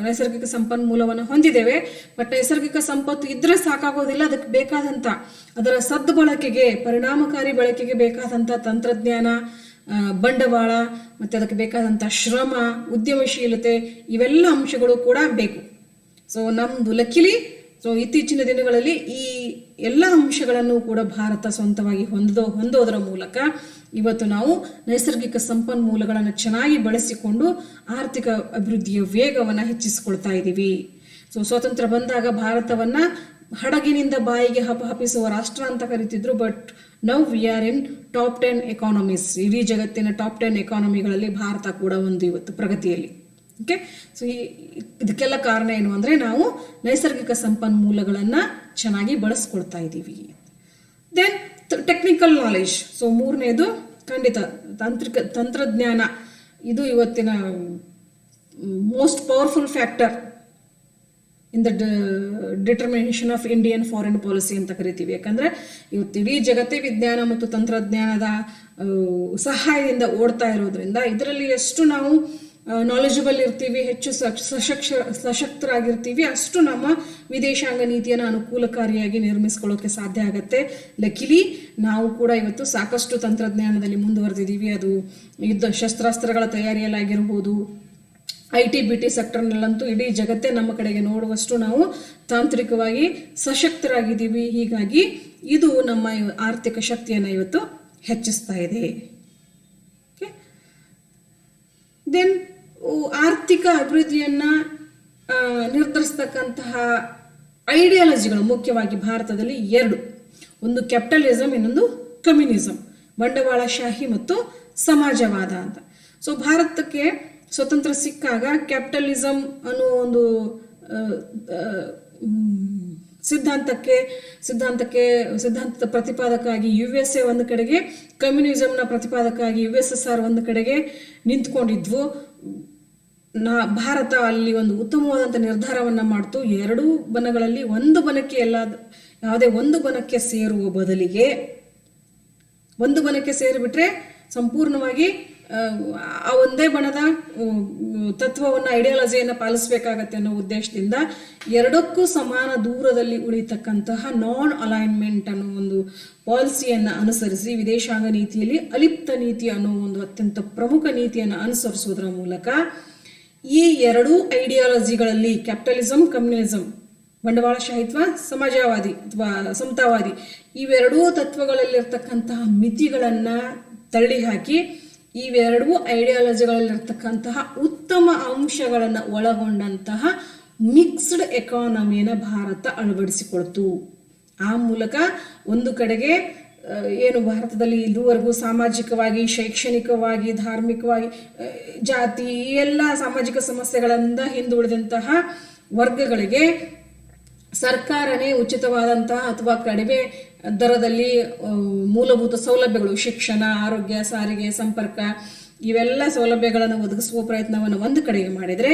ನೈಸರ್ಗಿಕ ಸಂಪನ್ಮೂಲವನ್ನು ಹೊಂದಿದ್ದೇವೆ. ಬಟ್ ನೈಸರ್ಗಿಕ ಸಂಪತ್ತು ಇದ್ರೆ ಸಾಕಾಗೋದಿಲ್ಲ, ಅದಕ್ಕೆ ಬೇಕಾದಂಥ ಅದರ ಸದ್ಬಳಕೆಗೆ, ಪರಿಣಾಮಕಾರಿ ಬಳಕೆಗೆ ಬೇಕಾದಂಥ ತಂತ್ರಜ್ಞಾನ, ಬಂಡವಾಳ ಮತ್ತು ಅದಕ್ಕೆ ಬೇಕಾದಂಥ ಶ್ರಮ, ಉದ್ಯಮಶೀಲತೆ, ಇವೆಲ್ಲ ಅಂಶಗಳು ಕೂಡ ಬೇಕು. ಸೊ ನಮ್ಮದು ಲಕ್ಕಿಲಿ ಸೊ ಇತ್ತೀಚಿನ ದಿನಗಳಲ್ಲಿ ಈ ಎಲ್ಲ ಅಂಶಗಳನ್ನು ಕೂಡ ಭಾರತ ಸ್ವಂತವಾಗಿ ಹೊಂದೋದರ ಮೂಲಕ ಇವತ್ತು ನಾವು ನೈಸರ್ಗಿಕ ಸಂಪನ್ಮೂಲಗಳನ್ನು ಚೆನ್ನಾಗಿ ಬಳಸಿಕೊಂಡು ಆರ್ಥಿಕ ಅಭಿವೃದ್ಧಿಯ ವೇಗವನ್ನು ಹೆಚ್ಚಿಸಿಕೊಳ್ತಾ ಇದ್ದೀವಿ. ಸೊ ಸ್ವಾತಂತ್ರ್ಯ ಬಂದಾಗ ಭಾರತವನ್ನು ಹಡಗಿನಿಂದ ಬಾಯಿಗೆ ಹಪಿಸುವ ರಾಷ್ಟ್ರ ಅಂತ ಕರಿತಿದ್ರು. But now we are in top 10 economies. ಇಡೀ ಜಗತ್ತಿನ ಟಾಪ್ 10 ಎಕಾನಮಿಗಳಲ್ಲಿ ಭಾರತ ಕೂಡ ಒಂದು ಇವತ್ತು ಪ್ರಗತಿಯಲ್ಲಿ. ಓಕೆ, ಸೊ ಇದಕ್ಕೆಲ್ಲ ಕಾರಣ ಏನು ಅಂದರೆ ನಾವು ನೈಸರ್ಗಿಕ ಸಂಪನ್ಮೂಲಗಳನ್ನು ಚೆನ್ನಾಗಿ ಬಳಸ್ಕೊಳ್ತಾ ಇದ್ದೀವಿ. Then technical knowledge. ಸೊ ಮೂರನೇದು ಖಂಡಿತ ತಂತ್ರಜ್ಞಾನ. ಇದು ಇವತ್ತಿನ most powerful factor in the determination of Indian foreign policy ಅಂತ ಕರಿತೀವಿ. ಯಾಕಂದರೆ ಇವತ್ತು ಇಡೀ ಜಗತ್ತೇ ವಿಜ್ಞಾನ ಮತ್ತು ತಂತ್ರಜ್ಞಾನದ ಸಹಾಯದಿಂದ ಓಡ್ತಾ ಇರೋದ್ರಿಂದ ಇದರಲ್ಲಿ ಎಷ್ಟು ನಾವು ನಾಲೆಜಬಲ್ ಇರ್ತೀವಿ, ಹೆಚ್ಚು ಸಶಕ್ತರಾಗಿರ್ತೀವಿ, ಅಷ್ಟು ನಮ್ಮ ವಿದೇಶಾಂಗ ನೀತಿಯನ್ನು ಅನುಕೂಲಕಾರಿಯಾಗಿ ನಿರ್ಮಿಸ್ಕೊಳ್ಳೋಕೆ ಸಾಧ್ಯ ಆಗುತ್ತೆ. ಲಕಿಲಿ ನಾವು ಕೂಡ ಇವತ್ತು ಸಾಕಷ್ಟು ತಂತ್ರಜ್ಞಾನದಲ್ಲಿ ಮುಂದುವರೆದಿದ್ದೀವಿ. ಅದು ಯುದ್ಧ ಶಸ್ತ್ರಾಸ್ತ್ರಗಳ ತಯಾರಿಯಲ್ಲಾಗಿರ್ಬೋದು, IT-BT ಸೆಕ್ಟರ್ನಲ್ಲಂತೂ ಇಡೀ ಜಗತ್ತೇ ನಮ್ಮ ಕಡೆಗೆ ನೋಡುವಷ್ಟು ನಾವು ತಾಂತ್ರಿಕವಾಗಿ ಸಶಕ್ತರಾಗಿದ್ದೀವಿ. ಹೀಗಾಗಿ ಇದು ನಮ್ಮ ಆರ್ಥಿಕ ಶಕ್ತಿಯನ್ನು ಇವತ್ತು ಹೆಚ್ಚಿಸ್ತಾ ಇದೆ. ಓಕೆ, ದೆನ್ ಆರ್ಥಿಕ ಅಭಿವೃದ್ಧಿಯನ್ನು ನಿರ್ಧರಿಸ್ತಕ್ಕಂತಹ ಐಡಿಯಾಲಜಿಗಳು ಮುಖ್ಯವಾಗಿ ಭಾರತದಲ್ಲಿ 2. ಒಂದು ಕ್ಯಾಪಿಟಲಿಸಮ್, ಇನ್ನೊಂದು ಕಮ್ಯುನಿಸಮ್, ಬಂಡವಾಳಶಾಹಿ ಮತ್ತು ಸಮಾಜವಾದ ಅಂತ. ಸೊ ಭಾರತಕ್ಕೆ ಸ್ವತಂತ್ರ ಸಿಕ್ಕಾಗ ಕ್ಯಾಪಿಟಲಿಸಮ್ ಅನ್ನೋ ಒಂದು ಸಿದ್ಧಾಂತದ ಪ್ರತಿಪಾದಕವಾಗಿ USA ಒಂದು ಕಡೆಗೆ, ಕಮ್ಯುನಿಸಂನ ಪ್ರತಿಪಾದಕವಾಗಿ USSR ಒಂದು ಕಡೆಗೆ ನಿಂತ್ಕೊಂಡಿದ್ವು. ಭಾರತ ಅಲ್ಲಿ ಒಂದು ಉತ್ತಮವಾದಂಥ ನಿರ್ಧಾರವನ್ನು ಮಾಡ್ತು. ಎರಡೂ ಬಣಗಳಲ್ಲಿ ಒಂದು ಬಣಕ್ಕೆ ಯಾವುದೇ ಒಂದು ಬಣಕ್ಕೆ ಸೇರುವ ಬದಲಿಗೆ ಒಂದು ಬಣಕ್ಕೆ ಸೇರಿಬಿಟ್ರೆ ಸಂಪೂರ್ಣವಾಗಿ ಆ ಒಂದೇ ಬಣದ ತತ್ವವನ್ನು, ಐಡಿಯಾಲಜಿಯನ್ನು ಪಾಲಿಸಬೇಕಾಗತ್ತೆ ಅನ್ನೋ ಉದ್ದೇಶದಿಂದ ಎರಡಕ್ಕೂ ಸಮಾನ ದೂರದಲ್ಲಿ ಉಳಿತಕ್ಕಂತಹ ನಾನ್ ಅಲೈನ್ಮೆಂಟ್ ಅನ್ನೋ ಒಂದು ಪಾಲಿಸಿಯನ್ನು ಅನುಸರಿಸಿ ವಿದೇಶಾಂಗ ನೀತಿಯಲ್ಲಿ ಅಲಿಪ್ತ ನೀತಿ ಅನ್ನೋ ಒಂದು ಅತ್ಯಂತ ಪ್ರಮುಖ ನೀತಿಯನ್ನು ಅನುಸರಿಸುವುದರ ಮೂಲಕ ಈ ಎರಡೂ ಐಡಿಯಾಲಜಿಗಳಲ್ಲಿ ಕ್ಯಾಪಿಟಲಿಸಂ, ಕಮ್ಯುನಿಸಂ, ಬಂಡವಾಳಶಾಹಿತ್ವ, ಸಮಾಜವಾದಿ ಅಥವಾ ಸಮತಾವಾದಿ, ಇವೆರಡೂ ತತ್ವಗಳಲ್ಲಿರ್ತಕ್ಕಂತಹ ಮಿತಿಗಳನ್ನು ತಳ್ಳಿ ಹಾಕಿ ಇವೆರಡೂ ಐಡಿಯಾಲಜಿಗಳಲ್ಲಿರ್ತಕ್ಕಂತಹ ಉತ್ತಮ ಅಂಶಗಳನ್ನು ಒಳಗೊಂಡಂತಹ ಮಿಕ್ಸ್ಡ್ ಎಕಾನಮಿಯನ್ನು ಭಾರತ ಅಳವಡಿಸಿಕೊಳ್ತು. ಆ ಮೂಲಕ ಒಂದು ಕಡೆಗೆ ಏನು ಭಾರತದಲ್ಲಿ ಇದುವರೆಗೂ ಸಾಮಾಜಿಕವಾಗಿ, ಶೈಕ್ಷಣಿಕವಾಗಿ, ಧಾರ್ಮಿಕವಾಗಿ, ಜಾತಿ ಎಲ್ಲ ಸಾಮಾಜಿಕ ಸಮಸ್ಯೆಗಳಿಂದ ಹಿಂದುಳಿದಂತಹ ವರ್ಗಗಳಿಗೆ ಸರ್ಕಾರನೇ ಉಚಿತವಾದಂತಹ ಅಥವಾ ಕಡಿಮೆ ದರದಲ್ಲಿ ಮೂಲಭೂತ ಸೌಲಭ್ಯಗಳು, ಶಿಕ್ಷಣ, ಆರೋಗ್ಯ, ಸಾರಿಗೆ, ಸಂಪರ್ಕ ಇವೆಲ್ಲ ಸೌಲಭ್ಯಗಳನ್ನು ಒದಗಿಸುವ ಪ್ರಯತ್ನವನ್ನು ಒಂದು ಕಡೆಗೆ ಮಾಡಿದರೆ,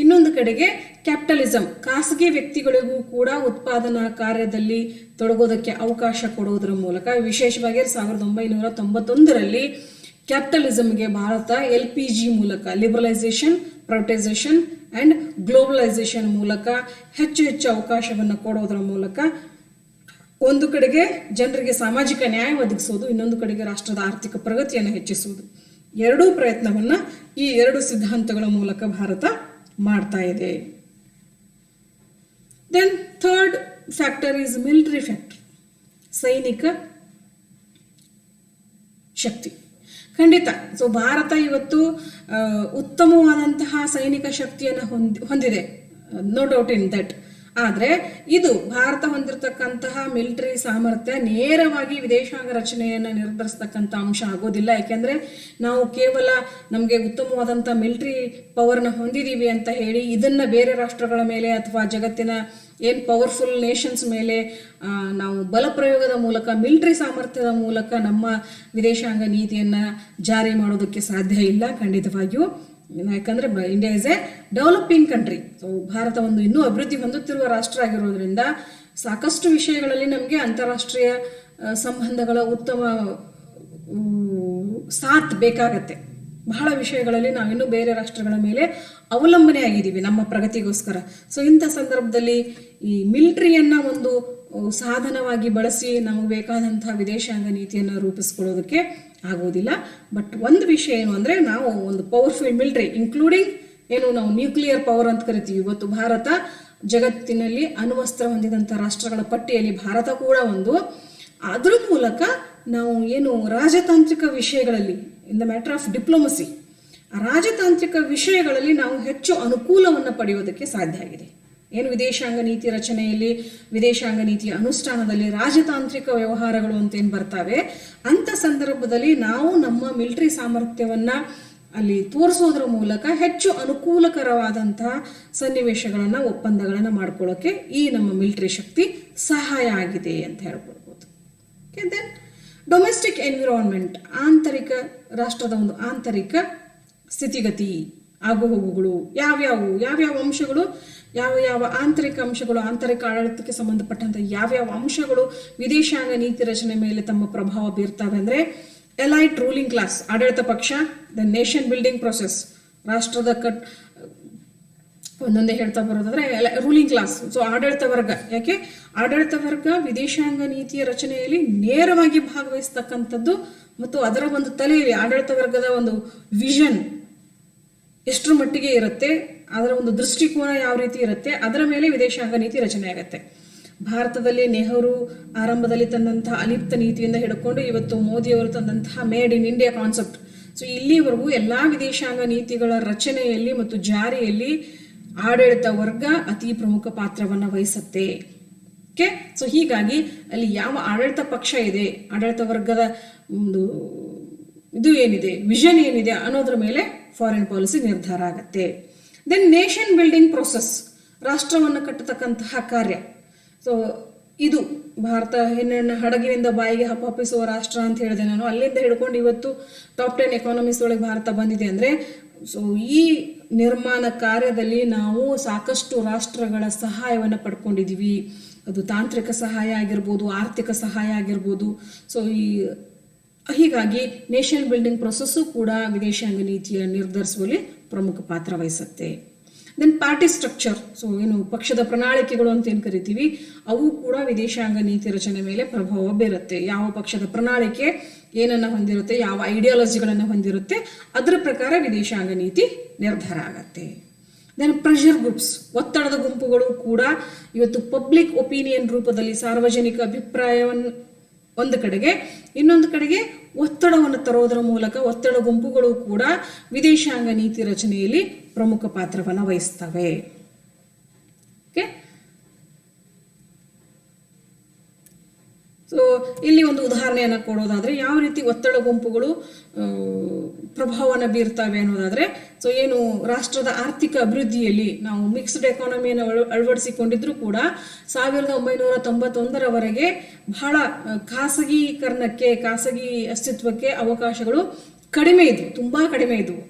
ಇನ್ನೊಂದು ಕಡೆಗೆ ಕ್ಯಾಪಿಟಲಿಸಂ, ಖಾಸಗಿ ವ್ಯಕ್ತಿಗಳಿಗೂ ಕೂಡ ಉತ್ಪಾದನಾ ಕಾರ್ಯದಲ್ಲಿ ತೊಡಗೋದಕ್ಕೆ ಅವಕಾಶ ಕೊಡುವುದರ ಮೂಲಕ, ವಿಶೇಷವಾಗಿ 1991ರಲ್ಲಿ ಕ್ಯಾಪಿಟಲಿಸಂಗೆ ಭಾರತ LPG ಮೂಲಕ, ಲಿಬರಲೈಸೇಷನ್, ಪ್ರೈವೇಟೈಸೇಷನ್ ಆ್ಯಂಡ್ ಗ್ಲೋಬಲೈಸೇಷನ್ ಮೂಲಕ ಹೆಚ್ಚು ಹೆಚ್ಚು ಅವಕಾಶವನ್ನು ಕೊಡೋದರ ಮೂಲಕ ಒಂದು ಕಡೆಗೆ ಜನರಿಗೆ ಸಾಮಾಜಿಕ ನ್ಯಾಯ ಒದಗಿಸೋದು, ಇನ್ನೊಂದು ಕಡೆಗೆ ರಾಷ್ಟ್ರದ ಆರ್ಥಿಕ ಪ್ರಗತಿಯನ್ನು ಹೆಚ್ಚಿಸುವುದು, ಎರಡೂ ಪ್ರಯತ್ನವನ್ನು ಈ ಎರಡು ಸಿದ್ಧಾಂತಗಳ ಮೂಲಕ ಭಾರತ ಮಾಡ್ತಾ ಇದೆ. Then third factor is military factor, ಸೈನಿಕ ಶಕ್ತಿ. ಖಂಡಿತ. ಸೊ ಭಾರತ ಇವತ್ತು ಉತ್ತಮವಾದಂತಹ ಸೈನಿಕ ಶಕ್ತಿಯನ್ನು ಹೊಂದಿದೆ, ನೋ ಡೌಟ್ ಇನ್ ದಟ್. ಆದರೆ ಇದು ಭಾರತ ಹೊಂದಿರತಕ್ಕಂತಹ ಮಿಲಿಟರಿ ಸಾಮರ್ಥ್ಯ ನೇರವಾಗಿ ವಿದೇಶಾಂಗ ರಚನೆಯನ್ನು ನಿರ್ಧರಿಸ್ತಕ್ಕಂಥ ಅಂಶ ಆಗೋದಿಲ್ಲ. ಯಾಕೆಂದರೆ ನಾವು ಕೇವಲ ನಮಗೆ ಉತ್ತಮವಾದಂಥ ಮಿಲಿಟರಿ ಪವರ್ನ ಹೊಂದಿದ್ದೀವಿ ಅಂತ ಹೇಳಿ ಇದನ್ನು ಬೇರೆ ರಾಷ್ಟ್ರಗಳ ಮೇಲೆ ಅಥವಾ ಜಗತ್ತಿನ ಏನು ಪವರ್ಫುಲ್ ನೇಷನ್ಸ್ ಮೇಲೆ ನಾವು ಬಲಪ್ರಯೋಗದ ಮೂಲಕ, ಮಿಲಿಟರಿ ಸಾಮರ್ಥ್ಯದ ಮೂಲಕ ನಮ್ಮ ವಿದೇಶಾಂಗ ನೀತಿಯನ್ನು ಜಾರಿ ಮಾಡೋದಕ್ಕೆ ಸಾಧ್ಯ ಇಲ್ಲ ಖಂಡಿತವಾಗಿಯೂ. ಯಾಕಂದರೆ India is A developing country. So Bharat ಒಂದು ಇನ್ನೂ ಅಭಿವೃದ್ಧಿ ಹೊಂದುತ್ತಿರುವ ರಾಷ್ಟ್ರ ಆಗಿರೋದ್ರಿಂದ ಸಾಕಷ್ಟು ವಿಷಯಗಳಲ್ಲಿ ನಮಗೆ ಅಂತಾರಾಷ್ಟ್ರೀಯ ಸಂಬಂಧಗಳ ಉತ್ತಮ ಸಾಥ್ ಬೇಕಾಗತ್ತೆ. ಬಹಳ ವಿಷಯಗಳಲ್ಲಿ ನಾವಿನ್ನೂ ಬೇರೆ ರಾಷ್ಟ್ರಗಳ ಮೇಲೆ ಅವಲಂಬನೆ ಆಗಿದ್ದೀವಿ ನಮ್ಮ ಪ್ರಗತಿಗೋಸ್ಕರ. ಸೊ ಇಂಥ ಸಂದರ್ಭದಲ್ಲಿ ಈ ಮಿಲಿಟರಿಯನ್ನು ಒಂದು ಸಾಧನವಾಗಿ ಬಳಸಿ ನಮಗೆ ಬೇಕಾದಂತಹ ವಿದೇಶಾಂಗ ನೀತಿಯನ್ನು ರೂಪಿಸ್ಕೊಳ್ಳೋದಕ್ಕೆ ಆಗೋದಿಲ್ಲ. ಬಟ್ ಒಂದು ವಿಷಯ ಏನು ಅಂದರೆ, ನಾವು ಒಂದು ಪವರ್ಫುಲ್ ಮಿಲಿಟರಿ ಇನ್ಕ್ಲೂಡಿಂಗ್ ಏನು ನಾವು ನ್ಯೂಕ್ಲಿಯರ್ ಪವರ್ ಅಂತ ಕರಿತೀವಿ. ಇವತ್ತು ಭಾರತ ಜಗತ್ತಿನಲ್ಲಿ ಅಣ್ವಸ್ತ್ರ ಹೊಂದಿದಂಥ ರಾಷ್ಟ್ರಗಳ ಪಟ್ಟಿಯಲ್ಲಿ ಭಾರತ ಕೂಡ ಒಂದು. ಅದ್ರ ಮೂಲಕ ನಾವು ಏನು ರಾಜತಾಂತ್ರಿಕ ವಿಷಯಗಳಲ್ಲಿ, in the matter of diplomacy, ರಾಜತಾಂತ್ರಿಕ ವಿಷಯಗಳಲ್ಲಿ ನಾವು ಹೆಚ್ಚು ಅನುಕೂಲವನ್ನು ಪಡೆಯೋದಕ್ಕೆ ಸಾಧ್ಯ ಆಗಿದೆ. ಏನು ವಿದೇಶಾಂಗ ನೀತಿ ರಚನೆಯಲ್ಲಿ, ವಿದೇಶಾಂಗ ನೀತಿಯ ಅನುಷ್ಠಾನದಲ್ಲಿ ರಾಜತಾಂತ್ರಿಕ ವ್ಯವಹಾರಗಳು ಅಂತೇನು ಬರ್ತಾವೆ, ಅಂಥ ಸಂದರ್ಭದಲ್ಲಿ ನಾವು ನಮ್ಮ ಮಿಲಿಟರಿ ಸಾಮರ್ಥ್ಯವನ್ನು ಅಲ್ಲಿ ತೋರಿಸೋದ್ರ ಮೂಲಕ ಹೆಚ್ಚು ಅನುಕೂಲಕರವಾದಂತಹ ಸನ್ನಿವೇಶಗಳನ್ನು, ಒಪ್ಪಂದಗಳನ್ನು ಮಾಡ್ಕೊಳ್ಳೋಕ್ಕೆ ಈ ನಮ್ಮ ಮಿಲಿಟರಿ ಶಕ್ತಿ ಸಹಾಯ ಆಗಿದೆ ಅಂತ ಹೇಳ್ಕೊಳ್ಬೋದು. ಓಕೆ, ದೆನ್ ಡೊಮೆಸ್ಟಿಕ್ ಎನ್ವಿರಾನ್ಮೆಂಟ್, ಆಂತರಿಕ ರಾಷ್ಟ್ರದ ಒಂದು ಆಂತರಿಕ ಸ್ಥಿತಿಗತಿ, ಆಗುಹೋಗುಗಳು, ಯಾವ್ಯಾವ ಅಂಶಗಳು, ಯಾವ ಆಂತರಿಕ ಅಂಶಗಳು, ಆಂತರಿಕ ಆಡಳಿತಕ್ಕೆ ಸಂಬಂಧಪಟ್ಟಂಥ ಯಾವ್ಯಾವ ಅಂಶಗಳು ವಿದೇಶಾಂಗ ನೀತಿ ರಚನೆ ಮೇಲೆ ತಮ್ಮ ಪ್ರಭಾವ ಬೀರ್ತವೆ ಅಂದರೆ, ಎಲೈಟ್ ರೂಲಿಂಗ್ ಕ್ಲಾಸ್, ಆಡಳಿತ ಪಕ್ಷ, ದ ನೇಷನ್ ಬಿಲ್ಡಿಂಗ್ ಪ್ರೊಸೆಸ್, ರಾಷ್ಟ್ರದ ಒಂದೊಂದೇ ಹೇಳ್ತಾ ಬರೋದಾದ್ರೆ ರೂಲಿಂಗ್ ಕ್ಲಾಸ್, ಸೊ ಆಡಳಿತ ವರ್ಗ. ಯಾಕೆ ಆಡಳಿತ ವರ್ಗ ವಿದೇಶಾಂಗ ನೀತಿಯ ರಚನೆಯಲ್ಲಿ ನೇರವಾಗಿ ಭಾಗವಹಿಸ್ತಕ್ಕಂಥದ್ದು ಮತ್ತು ಅದರ ಒಂದು ತಲೆಯಲ್ಲಿ ಆಡಳಿತ ವರ್ಗದ ಒಂದು ವಿಷನ್ ಎಷ್ಟರ ಮಟ್ಟಿಗೆ ಇರುತ್ತೆ, ಅದರ ಒಂದು ದೃಷ್ಟಿಕೋನ ಯಾವ ರೀತಿ ಇರುತ್ತೆ, ಅದರ ಮೇಲೆ ವಿದೇಶಾಂಗ ನೀತಿ ರಚನೆ ಆಗುತ್ತೆ. ಭಾರತದಲ್ಲಿ ನೆಹರು ಆರಂಭದಲ್ಲಿ ತಂದಂತಹ ಅಲಿಪ್ತ ನೀತಿಯಿಂದ ಹಿಡ್ಕೊಂಡು ಇವತ್ತು ಮೋದಿಯವರು ತಂದಂತಹ made in India concept, so ಇಲ್ಲಿವರೆಗೂ ಎಲ್ಲ ವಿದೇಶಾಂಗ ನೀತಿಗಳ ರಚನೆಯಲ್ಲಿ ಮತ್ತು ಜಾರಿಯಲ್ಲಿ ಆಡಳಿತ ವರ್ಗ ಅತಿ ಪ್ರಮುಖ ಪಾತ್ರವನ್ನು ವಹಿಸುತ್ತೆ. ಓಕೆ, ಸೊ ಹೀಗಾಗಿ ಅಲ್ಲಿ ಯಾವ ಆಡಳಿತ ಪಕ್ಷ ಇದೆ, ಆಡಳಿತ ವರ್ಗದ ಒಂದು ಇದು ಏನಿದೆ, ವಿಷನ್ ಏನಿದೆ ಅನ್ನೋದ್ರ ಮೇಲೆ ಫಾರಿನ್ ಪಾಲಿಸಿ ನಿರ್ಧಾರ ಆಗುತ್ತೆ. ದೆನ್ ನೇಷನ್ ಬಿಲ್ಡಿಂಗ್ ಪ್ರೊಸೆಸ್, ರಾಷ್ಟ್ರವನ್ನು ಕಟ್ಟತಕ್ಕಂತಹ ಕಾರ್ಯ. ಸೊ ಇದು ಭಾರತ ಹೆಣ್ಣನ್ನು ಹಡಗಿನಿಂದ ಬಾಯಿಗೆ ಹಪ್ಪಿಸುವ ರಾಷ್ಟ್ರ ಅಂತ ಹೇಳಿದೆ ನಾನು. ಅಲ್ಲಿಂದ ಹಿಡ್ಕೊಂಡು ಇವತ್ತು ಟಾಪ್ 10 ಎಕಾನಮೀಸ್ ಒಳಗೆ ಭಾರತ ಬಂದಿದೆ ಅಂದರೆ, ಸೊ ಈ ನಿರ್ಮಾಣ ಕಾರ್ಯದಲ್ಲಿ ನಾವು ಸಾಕಷ್ಟು ರಾಷ್ಟ್ರಗಳ ಸಹಾಯವನ್ನು ಪಡ್ಕೊಂಡಿದ್ದೀವಿ. ಅದು ತಾಂತ್ರಿಕ ಸಹಾಯ ಆಗಿರ್ಬೋದು, ಆರ್ಥಿಕ ಸಹಾಯ ಆಗಿರ್ಬೋದು. ಸೊ ಹೀಗಾಗಿ ನೇಷನ್ ಬಿಲ್ಡಿಂಗ್ ಪ್ರೊಸೆಸ್ಸು ಕೂಡ ವಿದೇಶಾಂಗ ನೀತಿಯ ನಿರ್ಧರಿಸುವಲ್ಲಿ ಪ್ರಮುಖ ಪಾತ್ರ ವಹಿಸುತ್ತೆ. ದೆನ್ ಪಾರ್ಟಿ ಸ್ಟ್ರಕ್ಚರ್, ಸೊ ಏನು ಪಕ್ಷದ ಪ್ರಣಾಳಿಕೆಗಳು ಅಂತ ಏನು ಕರಿತೀವಿ, ಅವು ಕೂಡ ವಿದೇಶಾಂಗ ನೀತಿ ರಚನೆ ಮೇಲೆ ಪ್ರಭಾವ ಬೀರುತ್ತೆ. ಯಾವ ಪಕ್ಷದ ಪ್ರಣಾಳಿಕೆ ಏನನ್ನು ಹೊಂದಿರುತ್ತೆ, ಯಾವ ಐಡಿಯಾಲಜಿಗಳನ್ನು ಹೊಂದಿರುತ್ತೆ, ಅದರ ಪ್ರಕಾರ ವಿದೇಶಾಂಗ ನೀತಿ ನಿರ್ಧಾರ ಆಗತ್ತೆ. ದೆನ್ ಪ್ರೆಷರ್ ಗ್ರೂಪ್ಸ್, ಒತ್ತಡದ ಗುಂಪುಗಳು ಕೂಡ ಇವತ್ತು ಪಬ್ಲಿಕ್ ಒಪಿನಿಯನ್ ರೂಪದಲ್ಲಿ ಸಾರ್ವಜನಿಕ ಅಭಿಪ್ರಾಯವನ್ನು ಒಂದು ಕಡೆಗೆ, ಇನ್ನೊಂದು ಕಡೆಗೆ ಒತ್ತಡವನ್ನು ತರೋದರ ಮೂಲಕ ಒತ್ತಡ ಗುಂಪುಗಳು ಕೂಡ ವಿದೇಶಾಂಗ ನೀತಿ ರಚನೆಯಲ್ಲಿ ಪ್ರಮುಖ ಪಾತ್ರವನ್ನು ವಹಿಸ್ತವೆ. ಓಕೆ, ಸೊ ಇಲ್ಲಿ ಒಂದು ಉದಾಹರಣೆಯನ್ನು ಕೊಡೋದಾದ್ರೆ ಯಾವ ರೀತಿ ಒತ್ತಡ ಗುಂಪುಗಳು ಪ್ರಭಾವವನ್ನು ಬೀರ್ತವೆ ಅನ್ನೋದಾದ್ರೆ, ಸೊ ಏನು ರಾಷ್ಟ್ರದ ಆರ್ಥಿಕ ಅಭಿವೃದ್ಧಿಯಲ್ಲಿ ನಾವು ಮಿಕ್ಸ್ಡ್ ಎಕಾನಮಿಯನ್ನು ಅಳವಡಿಸಿಕೊಂಡಿದ್ರು ಕೂಡ 1991ರವರೆಗೆ ಬಹಳ ಖಾಸಗೀಕರಣಕ್ಕೆ, ಖಾಸಗಿ ಅಸ್ತಿತ್ವಕ್ಕೆ ಅವಕಾಶಗಳು ಕಡಿಮೆ ಇದ್ವು, ತುಂಬಾ ಕಡಿಮೆ ಇದ್ವು.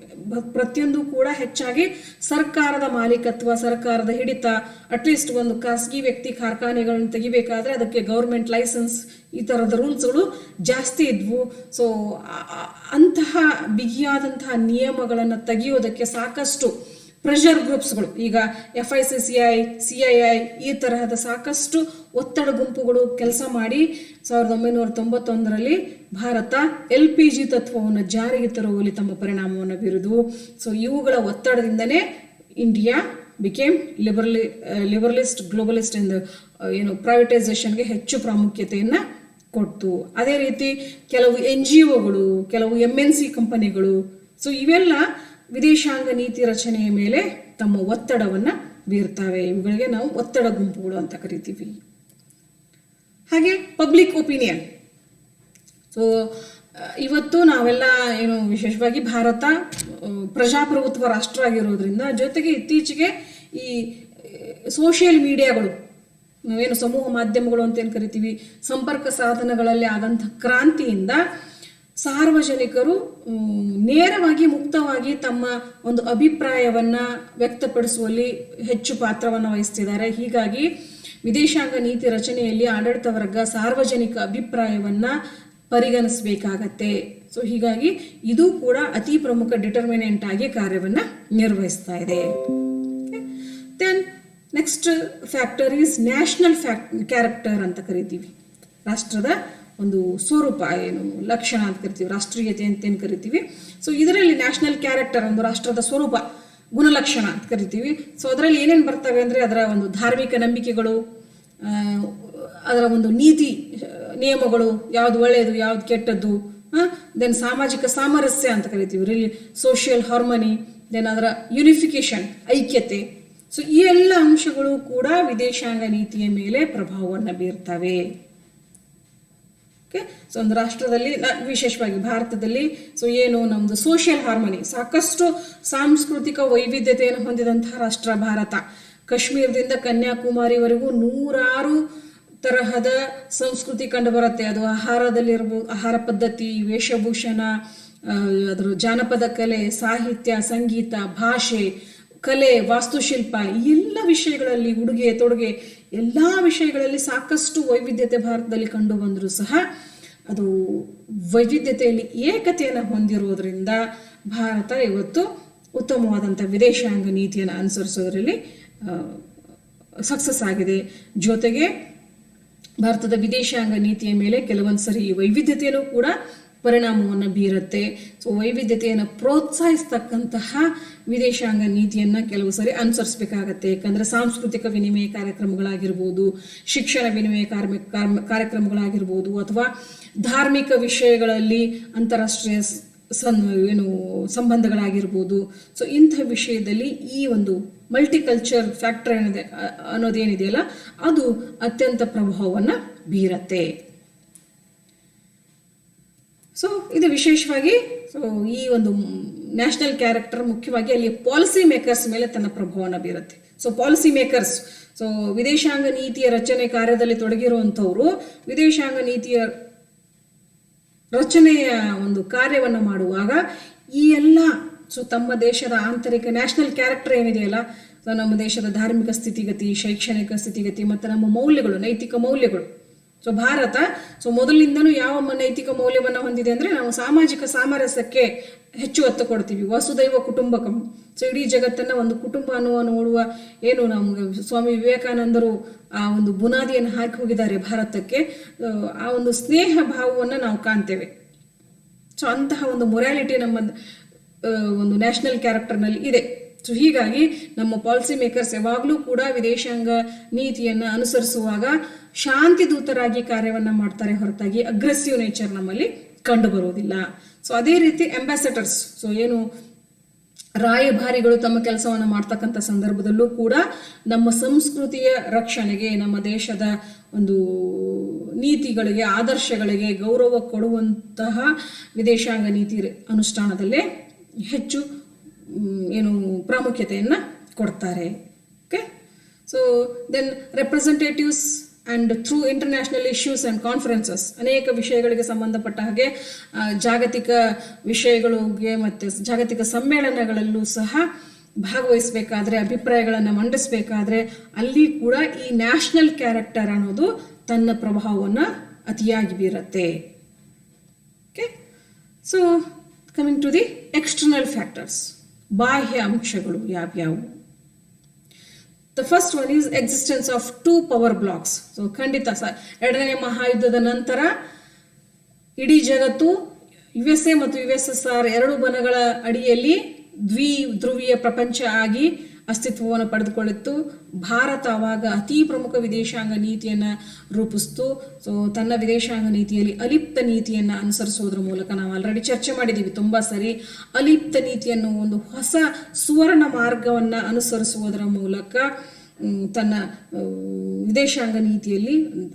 ಪ್ರತಿಯೊಂದು ಕೂಡ ಹೆಚ್ಚಾಗಿ ಸರ್ಕಾರದ ಮಾಲೀಕತ್ವ, ಸರ್ಕಾರದ ಹಿಡಿತ. ಅಟ್ಲೀಸ್ಟ್ ಒಂದು ಖಾಸಗಿ ವ್ಯಕ್ತಿ ಕಾರ್ಖಾನೆಗಳನ್ನು ತೆಗಿಬೇಕಾದ್ರೆ ಅದಕ್ಕೆ ಗೌರ್ಮೆಂಟ್ ಲೈಸೆನ್ಸ್, ಈ ಥರದ ರೂಲ್ಸ್ಗಳು ಜಾಸ್ತಿ ಇದ್ವು. ಸೊ ಅಂತಹ ಬಿಗಿಯಾದಂತಹ ನಿಯಮಗಳನ್ನು ತೆಗೆಯೋದಕ್ಕೆ ಸಾಕಷ್ಟು ಪ್ರೆಷರ್ ಗ್ರೂಪ್ಸ್ಗಳು, ಈಗ FICCI, CII ಈ ತರಹದ ಸಾಕಷ್ಟು ಒತ್ತಡ ಗುಂಪುಗಳು ಕೆಲಸ ಮಾಡಿ 1991ರಲ್ಲಿ ಭಾರತ LPG ತತ್ವವನ್ನು ಜಾರಿಗೆ ತರುವಲ್ಲಿ ತಮ್ಮ ಪರಿಣಾಮವನ್ನು ಬೀರಿದು. ಸೊ ಇವುಗಳ ಒತ್ತಡದಿಂದನೇ ಇಂಡಿಯಾ ಬಿಕೇಮ್ ಲಿಬರಲಿಸ್ಟ್, ಗ್ಲೋಬಲಿಸ್ಟ್ ಎಂದು ಏನು ಪ್ರೈವೇಟೈಸೇಷನ್ಗೆ ಹೆಚ್ಚು ಪ್ರಾಮುಖ್ಯತೆಯನ್ನು ಕೊಡ್ತು. ಅದೇ ರೀತಿ ಕೆಲವು NGOಗಳು, ಕೆಲವು MNC ಕಂಪನಿಗಳು, ಸೊ ಇವೆಲ್ಲ ವಿದೇಶಾಂಗ ನೀತಿ ರಚನೆಯ ಮೇಲೆ ತಮ್ಮ ಒತ್ತಡವನ್ನು ಬೀರ್ತವೆ. ಇವುಗಳಿಗೆ ನಾವು ಒತ್ತಡ ಗುಂಪುಗಳು ಅಂತ ಕರಿತೀವಿ. ಹಾಗೆ ಪಬ್ಲಿಕ್ ಒಪಿನಿಯನ್. ಸೊ ಇವತ್ತು ನಾವೆಲ್ಲ ಏನು ವಿಶೇಷವಾಗಿ ಭಾರತ ಪ್ರಜಾಪ್ರಭುತ್ವ ರಾಷ್ಟ್ರ ಆಗಿರೋದ್ರಿಂದ, ಜೊತೆಗೆ ಇತ್ತೀಚೆಗೆ ಈ ಸೋಷಿಯಲ್ ಮೀಡಿಯಾಗಳು, ನಾವೇನು ಸಮೂಹ ಮಾಧ್ಯಮಗಳು ಅಂತ ಏನು ಕರಿತೀವಿ, ಸಂಪರ್ಕ ಸಾಧನಗಳಲ್ಲಿ ಆದಂಥ ಕ್ರಾಂತಿಯಿಂದ ಸಾರ್ವಜನಿಕರು ನೇರವಾಗಿ, ಮುಕ್ತವಾಗಿ ತಮ್ಮ ಒಂದು ಅಭಿಪ್ರಾಯವನ್ನು ವ್ಯಕ್ತಪಡಿಸುವಲ್ಲಿ ಹೆಚ್ಚು ಪಾತ್ರವನ್ನು ವಹಿಸ್ತಿದ್ದಾರೆ. ಹೀಗಾಗಿ ವಿದೇಶಾಂಗ ನೀತಿ ರಚನೆಯಲ್ಲಿ ಆಡಳಿತ ವರ್ಗ ಸಾರ್ವಜನಿಕ ಅಭಿಪ್ರಾಯವನ್ನು ಪರಿಗಣಿಸಬೇಕಾಗತ್ತೆ. ಸೊ ಹೀಗಾಗಿ ಇದು ಕೂಡ ಅತಿ ಪ್ರಮುಖ ಡಿಟರ್ಮಿನೆಂಟ್ ಆಗಿ ಕಾರ್ಯವನ್ನು ನಿರ್ವಹಿಸ್ತಾ ಇದೆ. Then next factor is national character ಅಂತ ಕರಿತೀವಿ. ರಾಷ್ಟ್ರದ ಒಂದು ಸ್ವರೂಪ, ಏನು ಲಕ್ಷಣ ಅಂತ ಕರಿತೀವಿ, ರಾಷ್ಟ್ರೀಯತೆ ಅಂತ ಏನು ಕರಿತೀವಿ. ಸೊ ಇದರಲ್ಲಿ ನ್ಯಾಷನಲ್ ಕ್ಯಾರೆಕ್ಟರ್, ಒಂದು ರಾಷ್ಟ್ರದ ಸ್ವರೂಪ, ಗುಣಲಕ್ಷಣ ಅಂತ ಕರಿತೀವಿ. ಸೊ ಅದರಲ್ಲಿ ಏನೇನು ಬರ್ತವೆ ಅಂದರೆ, ಅದರ ಒಂದು ಧಾರ್ಮಿಕ ನಂಬಿಕೆಗಳು, ಅದರ ಒಂದು ನೀತಿ ನಿಯಮಗಳು, ಯಾವುದು ಒಳ್ಳೆಯದು ಯಾವುದು ಕೆಟ್ಟದ್ದು, ದೆನ್ ಸಾಮಾಜಿಕ ಸಾಮರಸ್ಯ ಅಂತ ಕರಿತೀವಿ, ಸೋಷಿಯಲ್ ಹಾರ್ಮನಿ, ದೆನ್ ಅದರ ಯೂನಿಫಿಕೇಶನ್, ಐಕ್ಯತೆ. ಸೊ ಈ ಎಲ್ಲ ಅಂಶಗಳು ಕೂಡ ವಿದೇಶಾಂಗ ನೀತಿಯ ಮೇಲೆ ಪ್ರಭಾವವನ್ನು ಬೀರ್ತವೆ. ಸೊ ಒಂದು ರಾಷ್ಟ್ರದಲ್ಲಿ, ವಿಶೇಷವಾಗಿ ಭಾರತದಲ್ಲಿ, ಸೊ ಏನು ನಮ್ಮದು ಸೋಷಿಯಲ್ ಹಾರ್ಮನಿ, ಸಾಕಷ್ಟು ಸಾಂಸ್ಕೃತಿಕ ವೈವಿಧ್ಯತೆಯನ್ನು ಹೊಂದಿದಂತಹ ರಾಷ್ಟ್ರ ಭಾರತ. ಕಾಶ್ಮೀರದಿಂದ ಕನ್ಯಾಕುಮಾರಿವರೆಗೂ 106 ತರಹದ ಸಂಸ್ಕೃತಿ ಕಂಡು ಬರುತ್ತೆ. ಅದು ಆಹಾರದಲ್ಲಿರ್ಬೋದು, ಆಹಾರ ಪದ್ಧತಿ, ವೇಷಭೂಷಣ, ಅದರ ಜಾನಪದ ಕಲೆ, ಸಾಹಿತ್ಯ, ಸಂಗೀತ, ಭಾಷೆ, ಕಲೆ, ವಾಸ್ತುಶಿಲ್ಪ, ಎಲ್ಲ ವಿಷಯಗಳಲ್ಲಿ, ಉಡುಗೆ ತೊಡುಗೆ, ಎಲ್ಲ ವಿಷಯಗಳಲ್ಲಿ ಸಾಕಷ್ಟು ವೈವಿಧ್ಯತೆ ಭಾರತದಲ್ಲಿ ಕಂಡು ಬಂದರೂ ಸಹ ಅದು ವೈವಿಧ್ಯತೆಯಲ್ಲಿ ಏಕತೆಯನ್ನು ಹೊಂದಿರುವುದರಿಂದ ಭಾರತ ಇವತ್ತು ಉತ್ತಮವಾದಂಥ ವಿದೇಶಾಂಗ ನೀತಿಯನ್ನು ಅನುಸರಿಸೋದ್ರಲ್ಲಿ ಸಕ್ಸಸ್ ಆಗಿದೆ. ಜೊತೆಗೆ ಭಾರತದ ವಿದೇಶಾಂಗ ನೀತಿಯ ಮೇಲೆ ಕೆಲವೊಂದು ಸರಿ ವೈವಿಧ್ಯತೆಯೂ ಕೂಡ ಪರಿಣಾಮವನ್ನು ಬೀರುತ್ತೆ. ಸೊ ವೈವಿಧ್ಯತೆಯನ್ನು ಪ್ರೋತ್ಸಾಹಿಸ್ತಕ್ಕಂತಹ ವಿದೇಶಾಂಗ ನೀತಿಯನ್ನು ಕೆಲವು ಸರಿ ಅನುಸರಿಸಬೇಕಾಗತ್ತೆ. ಯಾಕಂದರೆ ಸಾಂಸ್ಕೃತಿಕ ವಿನಿಮಯ ಕಾರ್ಯಕ್ರಮಗಳಾಗಿರ್ಬೋದು, ಶಿಕ್ಷಣ ವಿನಿಮಯ ಕಾರ್ಯಕ್ರಮಗಳಾಗಿರ್ಬೋದು, ಅಥವಾ ಧಾರ್ಮಿಕ ವಿಷಯಗಳಲ್ಲಿ ಅಂತಾರಾಷ್ಟ್ರೀಯ ಸಂಬಂಧಗಳಾಗಿರ್ಬೋದು. ಸೊ ಇಂಥ ವಿಷಯದಲ್ಲಿ ಈ ಒಂದು ಮಲ್ಟಿಕಲ್ಚರ್ ಫ್ಯಾಕ್ಟರ್ ಅನ್ನೋದೇನಿದೆಯಲ್ಲ, ಅದು ಅತ್ಯಂತ ಪ್ರಭಾವವನ್ನು ಬೀರತ್ತೆ. ಸೊ ಇದು ವಿಶೇಷವಾಗಿ ಈ ಒಂದು ನ್ಯಾಷನಲ್ ಕ್ಯಾರೆಕ್ಟರ್ ಮುಖ್ಯವಾಗಿ ಅಲ್ಲಿ ಪಾಲಿಸಿ ಮೇಕರ್ಸ್ ಮೇಲೆ ತನ್ನ ಪ್ರಭಾವವನ್ನು ಬೀರುತ್ತೆ. ಸೊ ಪಾಲಿಸಿ ಮೇಕರ್ಸ್, ಸೊ ವಿದೇಶಾಂಗ ನೀತಿಯ ರಚನೆ ಕಾರ್ಯದಲ್ಲಿ ತೊಡಗಿರುವಂಥವರು ವಿದೇಶಾಂಗ ನೀತಿಯ ರಚನೆಯ ಒಂದು ಕಾರ್ಯವನ್ನು ಮಾಡುವಾಗ ಈ ಎಲ್ಲ ಸೊ ತಮ್ಮ ದೇಶದ ಆಂತರಿಕ ನ್ಯಾಷನಲ್ ಕ್ಯಾರೆಕ್ಟರ್ ಏನಿದೆಯಲ್ಲ, ಸೊ ನಮ್ಮ ದೇಶದ ಧಾರ್ಮಿಕ ಸ್ಥಿತಿಗತಿ, ಶೈಕ್ಷಣಿಕ ಸ್ಥಿತಿಗತಿ ಮತ್ತು ನಮ್ಮ ಮೌಲ್ಯಗಳು, ನೈತಿಕ ಮೌಲ್ಯಗಳು. ಸೊ ಭಾರತ ಸೊ ಮೊದಲಿಂದನೂ ಯಾವ ನೈತಿಕ ಮೌಲ್ಯವನ್ನು ಹೊಂದಿದೆ ಅಂದರೆ ನಾವು ಸಾಮಾಜಿಕ ಸಾಮರಸ್ಯಕ್ಕೆ ಹೆಚ್ಚು ಒತ್ತು ಕೊಡ್ತೀವಿ. ವಸುದೈವ ಕುಟುಂಬಕಂ. ಸೊ ಇಡೀ ಜಗತ್ತನ್ನು ಒಂದು ಕುಟುಂಬ ನೋಡುವ ಏನು ನಮಗೆ ಸ್ವಾಮಿ ವಿವೇಕಾನಂದರು ಆ ಒಂದು ಬುನಾದಿಯನ್ನು ಹಾಕಿ ಹೋಗಿದ್ದಾರೆ ಭಾರತಕ್ಕೆ. ಆ ಒಂದು ಸ್ನೇಹ ಭಾವವನ್ನು ನಾವು ಕಾಣ್ತೇವೆ. ಸೊ ಅಂತಹ ಒಂದು ಮೊರಾಲಿಟಿ ನಮ್ಮ ಒಂದು ನ್ಯಾಷನಲ್ ಕ್ಯಾರೆಕ್ಟರ್ನಲ್ಲಿ ಇದೆ. ಸೊ ಹೀಗಾಗಿ ನಮ್ಮ ಪಾಲಿಸಿ ಮೇಕರ್ಸ್ ಯಾವಾಗಲೂ ಕೂಡ ವಿದೇಶಾಂಗ ನೀತಿಯನ್ನು ಅನುಸರಿಸುವಾಗ ಶಾಂತಿ ದೂತರಾಗಿ ಕಾರ್ಯವನ್ನು ಮಾಡ್ತಾರೆ ಹೊರತಾಗಿ ಅಗ್ರೆಸಿವ್ ನೇಚರ್ ನಮ್ಮಲ್ಲಿ ಕಂಡು ಬರುವುದಿಲ್ಲ. ಸೊ ಅದೇ ರೀತಿ ಅಂಬಾಸಡರ್ಸ್, ಸೊ ಏನು ರಾಯಭಾರಿಗಳು ತಮ್ಮ ಕೆಲಸವನ್ನು ಮಾಡ್ತಕ್ಕಂಥ ಸಂದರ್ಭದಲ್ಲೂ ಕೂಡ ನಮ್ಮ ಸಂಸ್ಕೃತಿಯ ರಕ್ಷಣೆಗೆ, ನಮ್ಮ ದೇಶದ ಒಂದು ನೀತಿಗಳಿಗೆ, ಆದರ್ಶಗಳಿಗೆ ಗೌರವ ಕೊಡುವಂತಹ ವಿದೇಶಾಂಗ ನೀತಿ ಅನುಷ್ಠಾನದಲ್ಲೇ ಹೆಚ್ಚು ಏನು ಪ್ರಾಮುಖ್ಯತೆಯನ್ನು ಕೊಡ್ತಾರೆ. Okay, so then representatives and through international issues and conferences, ಅನೇಕ ವಿಷಯಗಳಿಗೆ ಸಂಬಂಧಪಟ್ಟ ಹಾಗೆ ಜಾಗತಿಕ ವಿಷಯಗಳಿಗೆ ಮತ್ತು ಜಾಗತಿಕ ಸಮ್ಮೇಳನಗಳಲ್ಲೂ ಸಹ ಭಾಗವಹಿಸಬೇಕಾದ್ರೆ, ಅಭಿಪ್ರಾಯಗಳನ್ನು ಮಂಡಿಸಬೇಕಾದ್ರೆ ಅಲ್ಲಿ ಕೂಡ ಈ ನ್ಯಾಷನಲ್ ಕ್ಯಾರೆಕ್ಟರ್ ಅನ್ನೋದು ತನ್ನ ಪ್ರಭಾವವನ್ನು ಅತಿಯಾಗಿ ಬೀರುತ್ತೆ. Okay, so coming to the external factors, ಬಾಹ್ಯ ಅಂಶಗಳು ಯಾವ್ಯಾವು? The first one is existence of 2 power blocs. So ಖಂಡಿತ ಎರಡನೇ ಮಹಾಯುದ್ಧದ ನಂತರ ಇಡೀ ಜಗತ್ತು USA ಮತ್ತು USSR ಎರಡು ಬಣಗಳ ಅಡಿಯಲ್ಲಿ ಧ್ರುವೀಯ ಪ್ರಪಂಚ ಆಗಿ ಅಸ್ತಿತ್ವವನ್ನು ಪಡೆದುಕೊಳ್ಳಿತ್ತು. ಭಾರತ ಆವಾಗ ಅತಿ ಪ್ರಮುಖ ವಿದೇಶಾಂಗ ನೀತಿಯನ್ನು ರೂಪಿಸ್ತು. ಸೊ ತನ್ನ ವಿದೇಶಾಂಗ ನೀತಿಯಲ್ಲಿ ಅಲಿಪ್ತ ನೀತಿಯನ್ನು ಅನುಸರಿಸುವುದರ ಮೂಲಕ, ನಾವು ಆಲ್ರೆಡಿ ಚರ್ಚೆ ಮಾಡಿದ್ದೀವಿ ತುಂಬ ಸರಿ, ಅಲಿಪ್ತ ನೀತಿಯನ್ನು ಒಂದು ಹೊಸ ಸುವರ್ಣ ಮಾರ್ಗವನ್ನು ಅನುಸರಿಸುವುದರ ಮೂಲಕ ತನ್ನ ವಿದೇಶಾಂಗ ನೀತಿಯಲ್ಲಿ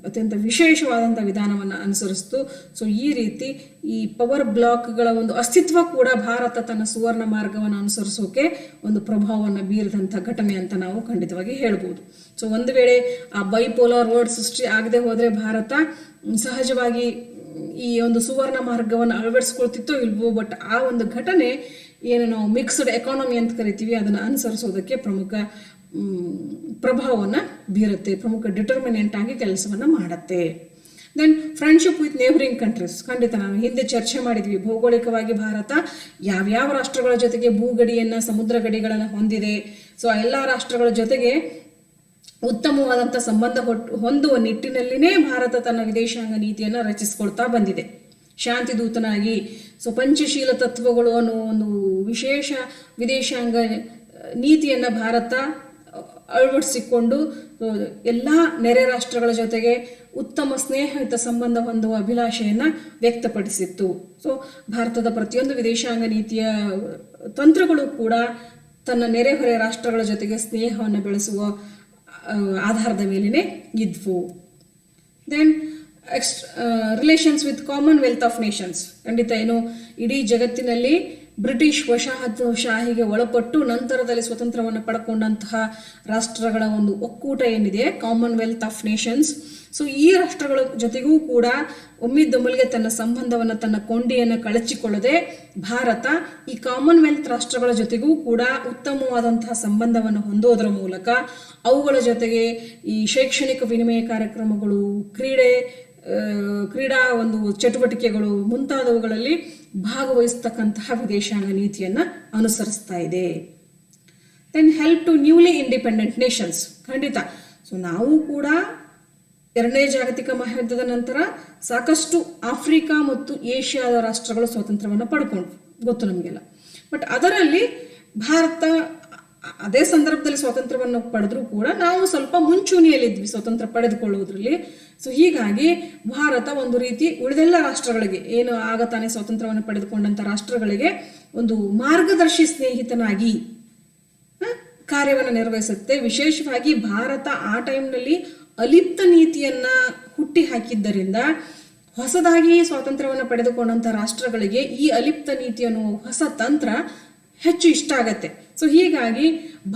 ಅತ್ಯಂತ ವಿಶೇಷವಾದಂಥ ವಿಧಾನವನ್ನು ಅನುಸರಿಸ್ತು. ಸೊ ಈ ರೀತಿ ಈ ಪವರ್ ಬ್ಲಾಕ್ಗಳ ಒಂದು ಅಸ್ತಿತ್ವ ಕೂಡ ಭಾರತ ತನ್ನ ಸುವರ್ಣ ಮಾರ್ಗವನ್ನು ಅನುಸರಿಸೋಕೆ ಒಂದು ಪ್ರಭಾವವನ್ನು ಬೀರಿದಂಥ ಘಟನೆ ಅಂತ ನಾವು ಖಂಡಿತವಾಗಿ ಹೇಳ್ಬೋದು. ಸೊ ಒಂದು ವೇಳೆ ಆ ಬೈಪೋಲಾರ್ ವರ್ಲ್ಡ್ ಸೃಷ್ಟಿ ಆಗದೆ ಹೋದರೆ ಭಾರತ ಸಹಜವಾಗಿ ಈ ಒಂದು ಸುವರ್ಣ ಮಾರ್ಗವನ್ನು ಅಳವಡಿಸ್ಕೊಳ್ತಿತ್ತೋ ಇಲ್ವೋ, ಬಟ್ ಆ ಒಂದು ಘಟನೆ ಏನು ನಾವು ಮಿಕ್ಸ್ಡ್ ಎಕಾನಮಿ ಅಂತ ಕರಿತೀವಿ ಅದನ್ನು ಅನುಸರಿಸೋದಕ್ಕೆ ಪ್ರಮುಖ ಪ್ರಭಾವವನ್ನು ಬೀರುತ್ತೆ, ಪ್ರಮುಖ ಡಿಟರ್ಮಿನೆಂಟ್ ಆಗಿ ಕೆಲಸವನ್ನು ಮಾಡುತ್ತೆ. Then friendship with neighbouring countries. ಖಂಡಿತ ನಾವು ಹಿಂದೆ ಚರ್ಚೆ ಮಾಡಿದ್ವಿ, ಭೌಗೋಳಿಕವಾಗಿ ಭಾರತ ಯಾವ್ಯಾವ ರಾಷ್ಟ್ರಗಳ ಜೊತೆಗೆ ಭೂಗಡಿಯನ್ನು, ಸಮುದ್ರ ಗಡಿಗಳನ್ನು ಹೊಂದಿದೆ. ಸೊ ಆ ಎಲ್ಲ ರಾಷ್ಟ್ರಗಳ ಜೊತೆಗೆ ಉತ್ತಮವಾದಂಥ ಸಂಬಂಧ ಹೊಂದುವ ನಿಟ್ಟಿನಲ್ಲಿನೇ ಭಾರತ ತನ್ನ ವಿದೇಶಾಂಗ ನೀತಿಯನ್ನು ರಚಿಸ್ಕೊಳ್ತಾ ಬಂದಿದೆ ಶಾಂತಿ ದೂತನಾಗಿ. ಸೊ ಪಂಚಶೀಲ ತತ್ವಗಳು ಅನ್ನೋ ಒಂದು ವಿಶೇಷ ವಿದೇಶಾಂಗ ನೀತಿಯನ್ನು ಭಾರತ ಅಳವಡಿಸಿಕೊಂಡು ಎಲ್ಲ ನೆರೆ ರಾಷ್ಟ್ರಗಳ ಜೊತೆಗೆ ಉತ್ತಮ ಸ್ನೇಹಯುತ ಸಂಬಂಧ ಹೊಂದುವ ಅಭಿಲಾಷೆಯನ್ನು ವ್ಯಕ್ತಪಡಿಸಿತ್ತು. ಸೊ ಭಾರತದ ಪ್ರತಿಯೊಂದು ವಿದೇಶಾಂಗ ನೀತಿಯ ತಂತ್ರಗಳು ಕೂಡ ತನ್ನ ನೆರೆಹೊರೆ ರಾಷ್ಟ್ರಗಳ ಜೊತೆಗೆ ಸ್ನೇಹವನ್ನು ಬೆಳೆಸುವ ಆಧಾರದ ಮೇಲೆಯೇ ಇದ್ವು. Then relations with Commonwealth of Nations. ಖಂಡಿತ ಏನು ಇಡೀ ಜಗತ್ತಿನಲ್ಲಿ ಬ್ರಿಟಿಷ್ ವಸಾಹತುಶಾಹಿಗೆ ಒಳಪಟ್ಟು ನಂತರದಲ್ಲಿ ಸ್ವತಂತ್ರವನ್ನು ಪಡ್ಕೊಂಡಂತಹ ರಾಷ್ಟ್ರಗಳ ಒಂದು ಒಕ್ಕೂಟ ಏನಿದೆ, ಕಾಮನ್ವೆಲ್ತ್ ಆಫ್ ನೇಷನ್ಸ್. ಸೊ ಈ ರಾಷ್ಟ್ರಗಳ ಜೊತೆಗೂ ಕೂಡ ಒಮ್ಮಿದ್ದೊಮ್ಮೆಗೆ ತನ್ನ ಸಂಬಂಧವನ್ನು, ತನ್ನ ಕೊಂಡಿಯನ್ನು ಕಳಚಿಕೊಳ್ಳದೆ ಭಾರತ ಈ ಕಾಮನ್ವೆಲ್ತ್ ರಾಷ್ಟ್ರಗಳ ಜೊತೆಗೂ ಕೂಡ ಉತ್ತಮವಾದಂತಹ ಸಂಬಂಧವನ್ನು ಹೊಂದೋದರ ಮೂಲಕ ಅವುಗಳ ಜೊತೆಗೆ ಈ ಶೈಕ್ಷಣಿಕ ವಿನಿಮಯ ಕಾರ್ಯಕ್ರಮಗಳು, ಕ್ರೀಡಾ ಒಂದು ಚಟುವಟಿಕೆಗಳು ಮುಂತಾದವುಗಳಲ್ಲಿ ಭಾಗವಹಿಸ್ತಕ್ಕಂತಹ ವಿದೇಶಾಂಗ ನೀತಿಯನ್ನು ಅನುಸರಿಸ್ತಾ ಇದೆ. Then help to newly independent nations. ಖಂಡಿತ ಸೊ ನಾವು ಕೂಡ ಎರಡನೇ ಜಾಗತಿಕ ಮಹಾಯುದ್ಧದ ನಂತರ ಸಾಕಷ್ಟು ಆಫ್ರಿಕಾ ಮತ್ತು ಏಷ್ಯಾದ ರಾಷ್ಟ್ರಗಳು ಸ್ವಾತಂತ್ರ್ಯವನ್ನು ಪಡ್ಕೊಂಡ್ವು, ಗೊತ್ತು ನಮಗೆಲ್ಲ. ಬಟ್ ಅದರಲ್ಲಿ ಭಾರತ ಅದೇ ಸಂದರ್ಭದಲ್ಲಿ ಸ್ವಾತಂತ್ರ್ಯವನ್ನು ಪಡೆದ್ರೂ ಕೂಡ ನಾವು ಸ್ವಲ್ಪ ಮುಂಚೂಣಿಯಲ್ಲಿದ್ವಿ ಸ್ವಾತಂತ್ರ್ಯ ಪಡೆದುಕೊಳ್ಳುವುದರಲ್ಲಿ. ಸೊ ಹೀಗಾಗಿ ಭಾರತ ಒಂದು ರೀತಿ ಉಳಿದೆಲ್ಲ ರಾಷ್ಟ್ರಗಳಿಗೆ, ಏನು ಆಗ ತಾನೇ ಸ್ವಾತಂತ್ರ್ಯವನ್ನು ಪಡೆದುಕೊಂಡಂಥ ರಾಷ್ಟ್ರಗಳಿಗೆ ಒಂದು ಮಾರ್ಗದರ್ಶಿ ಸ್ನೇಹಿತನಾಗಿ ಕಾರ್ಯವನ್ನು ನಿರ್ವಹಿಸುತ್ತೆ. ವಿಶೇಷವಾಗಿ ಭಾರತ ಆ ಟೈಮ್ನಲ್ಲಿ ಅಲಿಪ್ತ ನೀತಿಯನ್ನು ಹುಟ್ಟಿ ಹಾಕಿದ್ದರಿಂದ ಹೊಸದಾಗಿ ಸ್ವಾತಂತ್ರ್ಯವನ್ನು ಪಡೆದುಕೊಂಡಂಥ ರಾಷ್ಟ್ರಗಳಿಗೆ ಈ ಅಲಿಪ್ತ ನೀತಿ ಅನ್ನುವ ಹೊಸ ತಂತ್ರ ಹೆಚ್ಚು ಇಷ್ಟ ಆಗತ್ತೆ. ಸೊ ಹೀಗಾಗಿ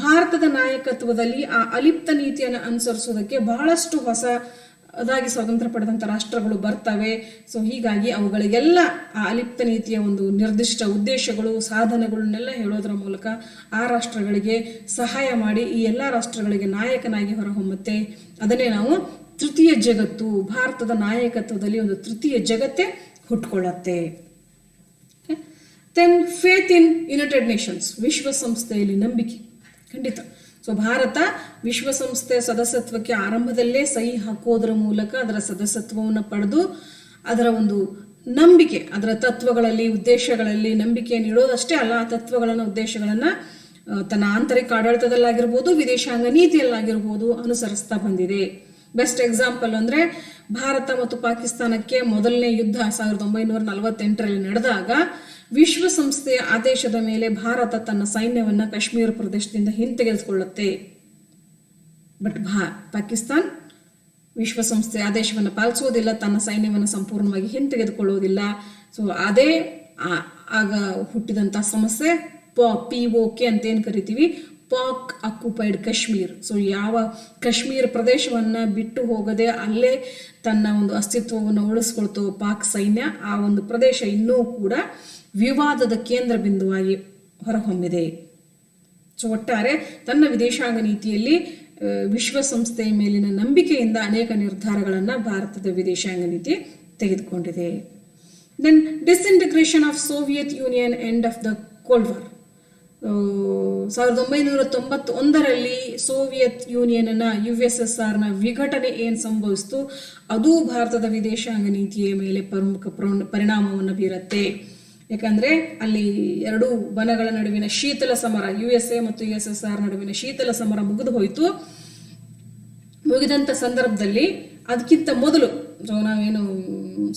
ಭಾರತದ ನಾಯಕತ್ವದಲ್ಲಿ ಆ ಅಲಿಪ್ತ ನೀತಿಯನ್ನು ಅನುಸರಿಸೋದಕ್ಕೆ ಬಹಳಷ್ಟು ಹೊಸದಾಗಿ ಸ್ವಾತಂತ್ರ್ಯ ಪಡೆದಂಥ ರಾಷ್ಟ್ರಗಳು ಬರ್ತವೆ. ಸೊ ಹೀಗಾಗಿ ಅವುಗಳಿಗೆಲ್ಲ ಆ ಅಲಿಪ್ತ ನೀತಿಯ ಒಂದು ನಿರ್ದಿಷ್ಟ ಉದ್ದೇಶಗಳು, ಸಾಧನಗಳನ್ನೆಲ್ಲ ಹೇಳೋದ್ರ ಮೂಲಕ ಆ ರಾಷ್ಟ್ರಗಳಿಗೆ ಸಹಾಯ ಮಾಡಿ ಈ ಎಲ್ಲ ರಾಷ್ಟ್ರಗಳಿಗೆ ನಾಯಕನಾಗಿ ಹೊರಹೊಮ್ಮುತ್ತೆ. ಅದನ್ನೇ ನಾವು ತೃತೀಯ ಜಗತ್ತು, ಭಾರತದ ನಾಯಕತ್ವದಲ್ಲಿ ಒಂದು ತೃತೀಯ ಜಗತ್ತೇ ಹುಟ್ಕೊಳ್ಳುತ್ತೆ. Then faith in United Nations, ವಿಶ್ವಸಂಸ್ಥೆಯಲ್ಲಿ ನಂಬಿಕೆ. ಖಂಡಿತ. ಸೊ ಭಾರತ ವಿಶ್ವಸಂಸ್ಥೆಯ ಸದಸ್ಯತ್ವಕ್ಕೆ ಆರಂಭದಲ್ಲೇ ಸಹಿ ಹಾಕೋದ್ರ ಮೂಲಕ ಅದರ ಸದಸ್ಯತ್ವವನ್ನು ಪಡೆದು ಅದರ ಒಂದು ನಂಬಿಕೆ, ಅದರ ತತ್ವಗಳಲ್ಲಿ, ಉದ್ದೇಶಗಳಲ್ಲಿ ನಂಬಿಕೆಯನ್ನು ಇಡೋದಷ್ಟೇ ಅಲ್ಲ, ಆ ತತ್ವಗಳನ್ನು, ಉದ್ದೇಶಗಳನ್ನು ತನ್ನ ಆಂತರಿಕ ಆಡಳಿತದಲ್ಲಾಗಿರ್ಬೋದು, ವಿದೇಶಾಂಗ ನೀತಿಯಲ್ಲಾಗಿರ್ಬೋದು ಅನುಸರಿಸ್ತಾ ಬಂದಿದೆ. ಬೆಸ್ಟ್ ಎಕ್ಸಾಂಪಲ್ ಅಂದರೆ ಭಾರತ ಮತ್ತು ಪಾಕಿಸ್ತಾನಕ್ಕೆ ಮೊದಲನೇ ಯುದ್ಧ 1948ರಲ್ಲಿ ನಡೆದಾಗ ವಿಶ್ವಸಂಸ್ಥೆಯ ಆದೇಶದ ಮೇಲೆ ಭಾರತ ತನ್ನ ಸೈನ್ಯವನ್ನು ಕಾಶ್ಮೀರ ಪ್ರದೇಶದಿಂದ ಹಿಂತೆಗೆದುಕೊಳ್ಳುತ್ತೆ. ಬಟ್ ಪಾಕಿಸ್ತಾನ್ ವಿಶ್ವಸಂಸ್ಥೆಯ ಆದೇಶವನ್ನು ಪಾಲಿಸೋದಿಲ್ಲ, ತನ್ನ ಸೈನ್ಯವನ್ನು ಸಂಪೂರ್ಣವಾಗಿ ಹಿಂತೆಗೆದುಕೊಳ್ಳೋದಿಲ್ಲ. ಸೊ ಅದೇ ಆಗ ಹುಟ್ಟಿದಂಥ ಸಮಸ್ಯೆ POK ಅಂತ ಏನು ಕರಿತೀವಿ, ಪಾಕ್ ಆಕ್ಯುಪೈಡ್ ಕಾಶ್ಮೀರ್. ಸೊ ಯಾವ ಕಾಶ್ಮೀರ ಪ್ರದೇಶವನ್ನು ಬಿಟ್ಟು ಹೋಗದೆ ಅಲ್ಲೇ ತನ್ನ ಒಂದು ಅಸ್ತಿತ್ವವನ್ನು ಉಳಿಸ್ಕೊಳ್ತೋ ಪಾಕ್ ಸೈನ್ಯ, ಆ ಒಂದು ಪ್ರದೇಶ ಇನ್ನೂ ಕೂಡ ವಿವಾದದ ಕೇಂದ್ರ ಬಿಂದುವಾಗಿ ಹೊರಹೊಮ್ಮಿದೆ. ಸೊ ಒಟ್ಟಾರೆ ತನ್ನ ವಿದೇಶಾಂಗ ನೀತಿಯಲ್ಲಿ ವಿಶ್ವಸಂಸ್ಥೆಯ ಮೇಲಿನ ನಂಬಿಕೆಯಿಂದ ಅನೇಕ ನಿರ್ಧಾರಗಳನ್ನು ಭಾರತದ ವಿದೇಶಾಂಗ ನೀತಿ ತೆಗೆದುಕೊಂಡಿದೆ. Then disintegration of Soviet Union, end of the Cold War. 1991ರಲ್ಲಿ ಸೋವಿಯತ್ ಯೂನಿಯನ್ನ USSRನ ವಿಘಟನೆ ಏನು ಸಂಭವಿಸ್ತು ಅದು ಭಾರತದ ವಿದೇಶಾಂಗ ನೀತಿಯ ಮೇಲೆ ಪ್ರಮುಖ ಪರಿಣಾಮವನ್ನು ಬೀರುತ್ತೆ. ಯಾಕಂದರೆ ಅಲ್ಲಿ ಎರಡೂ ಬಣಗಳ ನಡುವಿನ ಶೀತಲ ಸಮರ, USA ಮತ್ತು USSR ನಡುವಿನ ಶೀತಲ ಸಮರ ಮುಗಿದು ಹೋಯಿತು. ಮುಗಿದಂಥ ಸಂದರ್ಭದಲ್ಲಿ ಅದಕ್ಕಿಂತ ಮೊದಲು ನಾವೇನು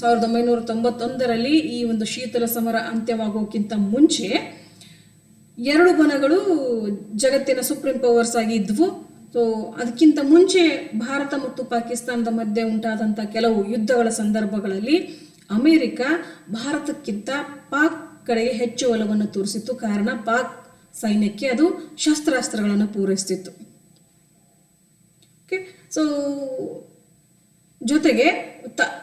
1991ರಲ್ಲಿ ಈ ಒಂದು ಶೀತಲ ಸಮರ ಅಂತ್ಯವಾಗೋಕ್ಕಿಂತ ಮುಂಚೆ ಎರಡು ಬಣಗಳು ಜಗತ್ತಿನ ಸುಪ್ರೀಂ ಪವರ್ಸ್ ಆಗಿ ಇದ್ವು. ಸೊ ಅದಕ್ಕಿಂತ ಮುಂಚೆ ಭಾರತ ಮತ್ತು ಪಾಕಿಸ್ತಾನದ ಮಧ್ಯೆ ಉಂಟಾದಂಥ ಕೆಲವು ಯುದ್ಧಗಳ ಸಂದರ್ಭಗಳಲ್ಲಿ ಅಮೆರಿಕ ಭಾರತಕ್ಕಿಂತ ಪಾಕ್ ಕಡೆಗೆ ಹೆಚ್ಚು ಒಲವನ್ನು ತೋರಿಸಿತ್ತು. ಕಾರಣ ಪಾಕ್ ಸೈನ್ಯಕ್ಕೆ ಅದು ಶಸ್ತ್ರಾಸ್ತ್ರಗಳನ್ನು ಪೂರೈಸ್ತಿತ್ತು. ಓಕೆ, ಸೊ ಜೊತೆಗೆ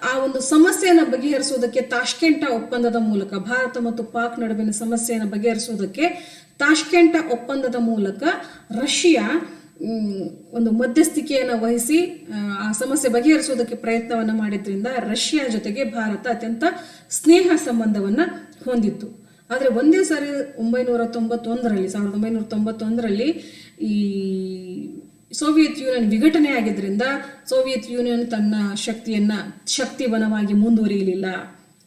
ಆ ಒಂದು ಸಮಸ್ಯೆಯನ್ನು ಬಗೆಹರಿಸೋದಕ್ಕೆ ತಾಷ್ಕೆಂಟ ಒಪ್ಪಂದದ ಮೂಲಕ, ಭಾರತ ಮತ್ತು ಪಾಕ್ ನಡುವಿನ ಸಮಸ್ಯೆಯನ್ನು ಬಗೆಹರಿಸೋದಕ್ಕೆ ತಾಷ್ಕೆಂಟ ಒಪ್ಪಂದದ ಮೂಲಕ ರಷ್ಯಾ ಒಂದು ಮಧ್ಯಸ್ಥಿಕೆಯನ್ನು ವಹಿಸಿ ಆ ಸಮಸ್ಯೆ ಬಗೆಹರಿಸೋದಕ್ಕೆ ಪ್ರಯತ್ನವನ್ನು ಮಾಡಿದ್ರಿಂದ ರಷ್ಯಾ ಜೊತೆಗೆ ಭಾರತ ಅತ್ಯಂತ ಸ್ನೇಹ ಸಂಬಂಧವನ್ನು ಹೊಂದಿತ್ತು. ಆದರೆ ಒಂದೇ ಸಾರಿ 1991ರಲ್ಲಿ ಈ ಸೋವಿಯತ್ ಯೂನಿಯನ್ ವಿಘಟನೆ ಆಗಿದ್ದರಿಂದ ಸೋವಿಯತ್ ಯೂನಿಯನ್ ತನ್ನ ಶಕ್ತಿವನವಾಗಿ ಮುಂದುವರಿಯಲಿಲ್ಲ.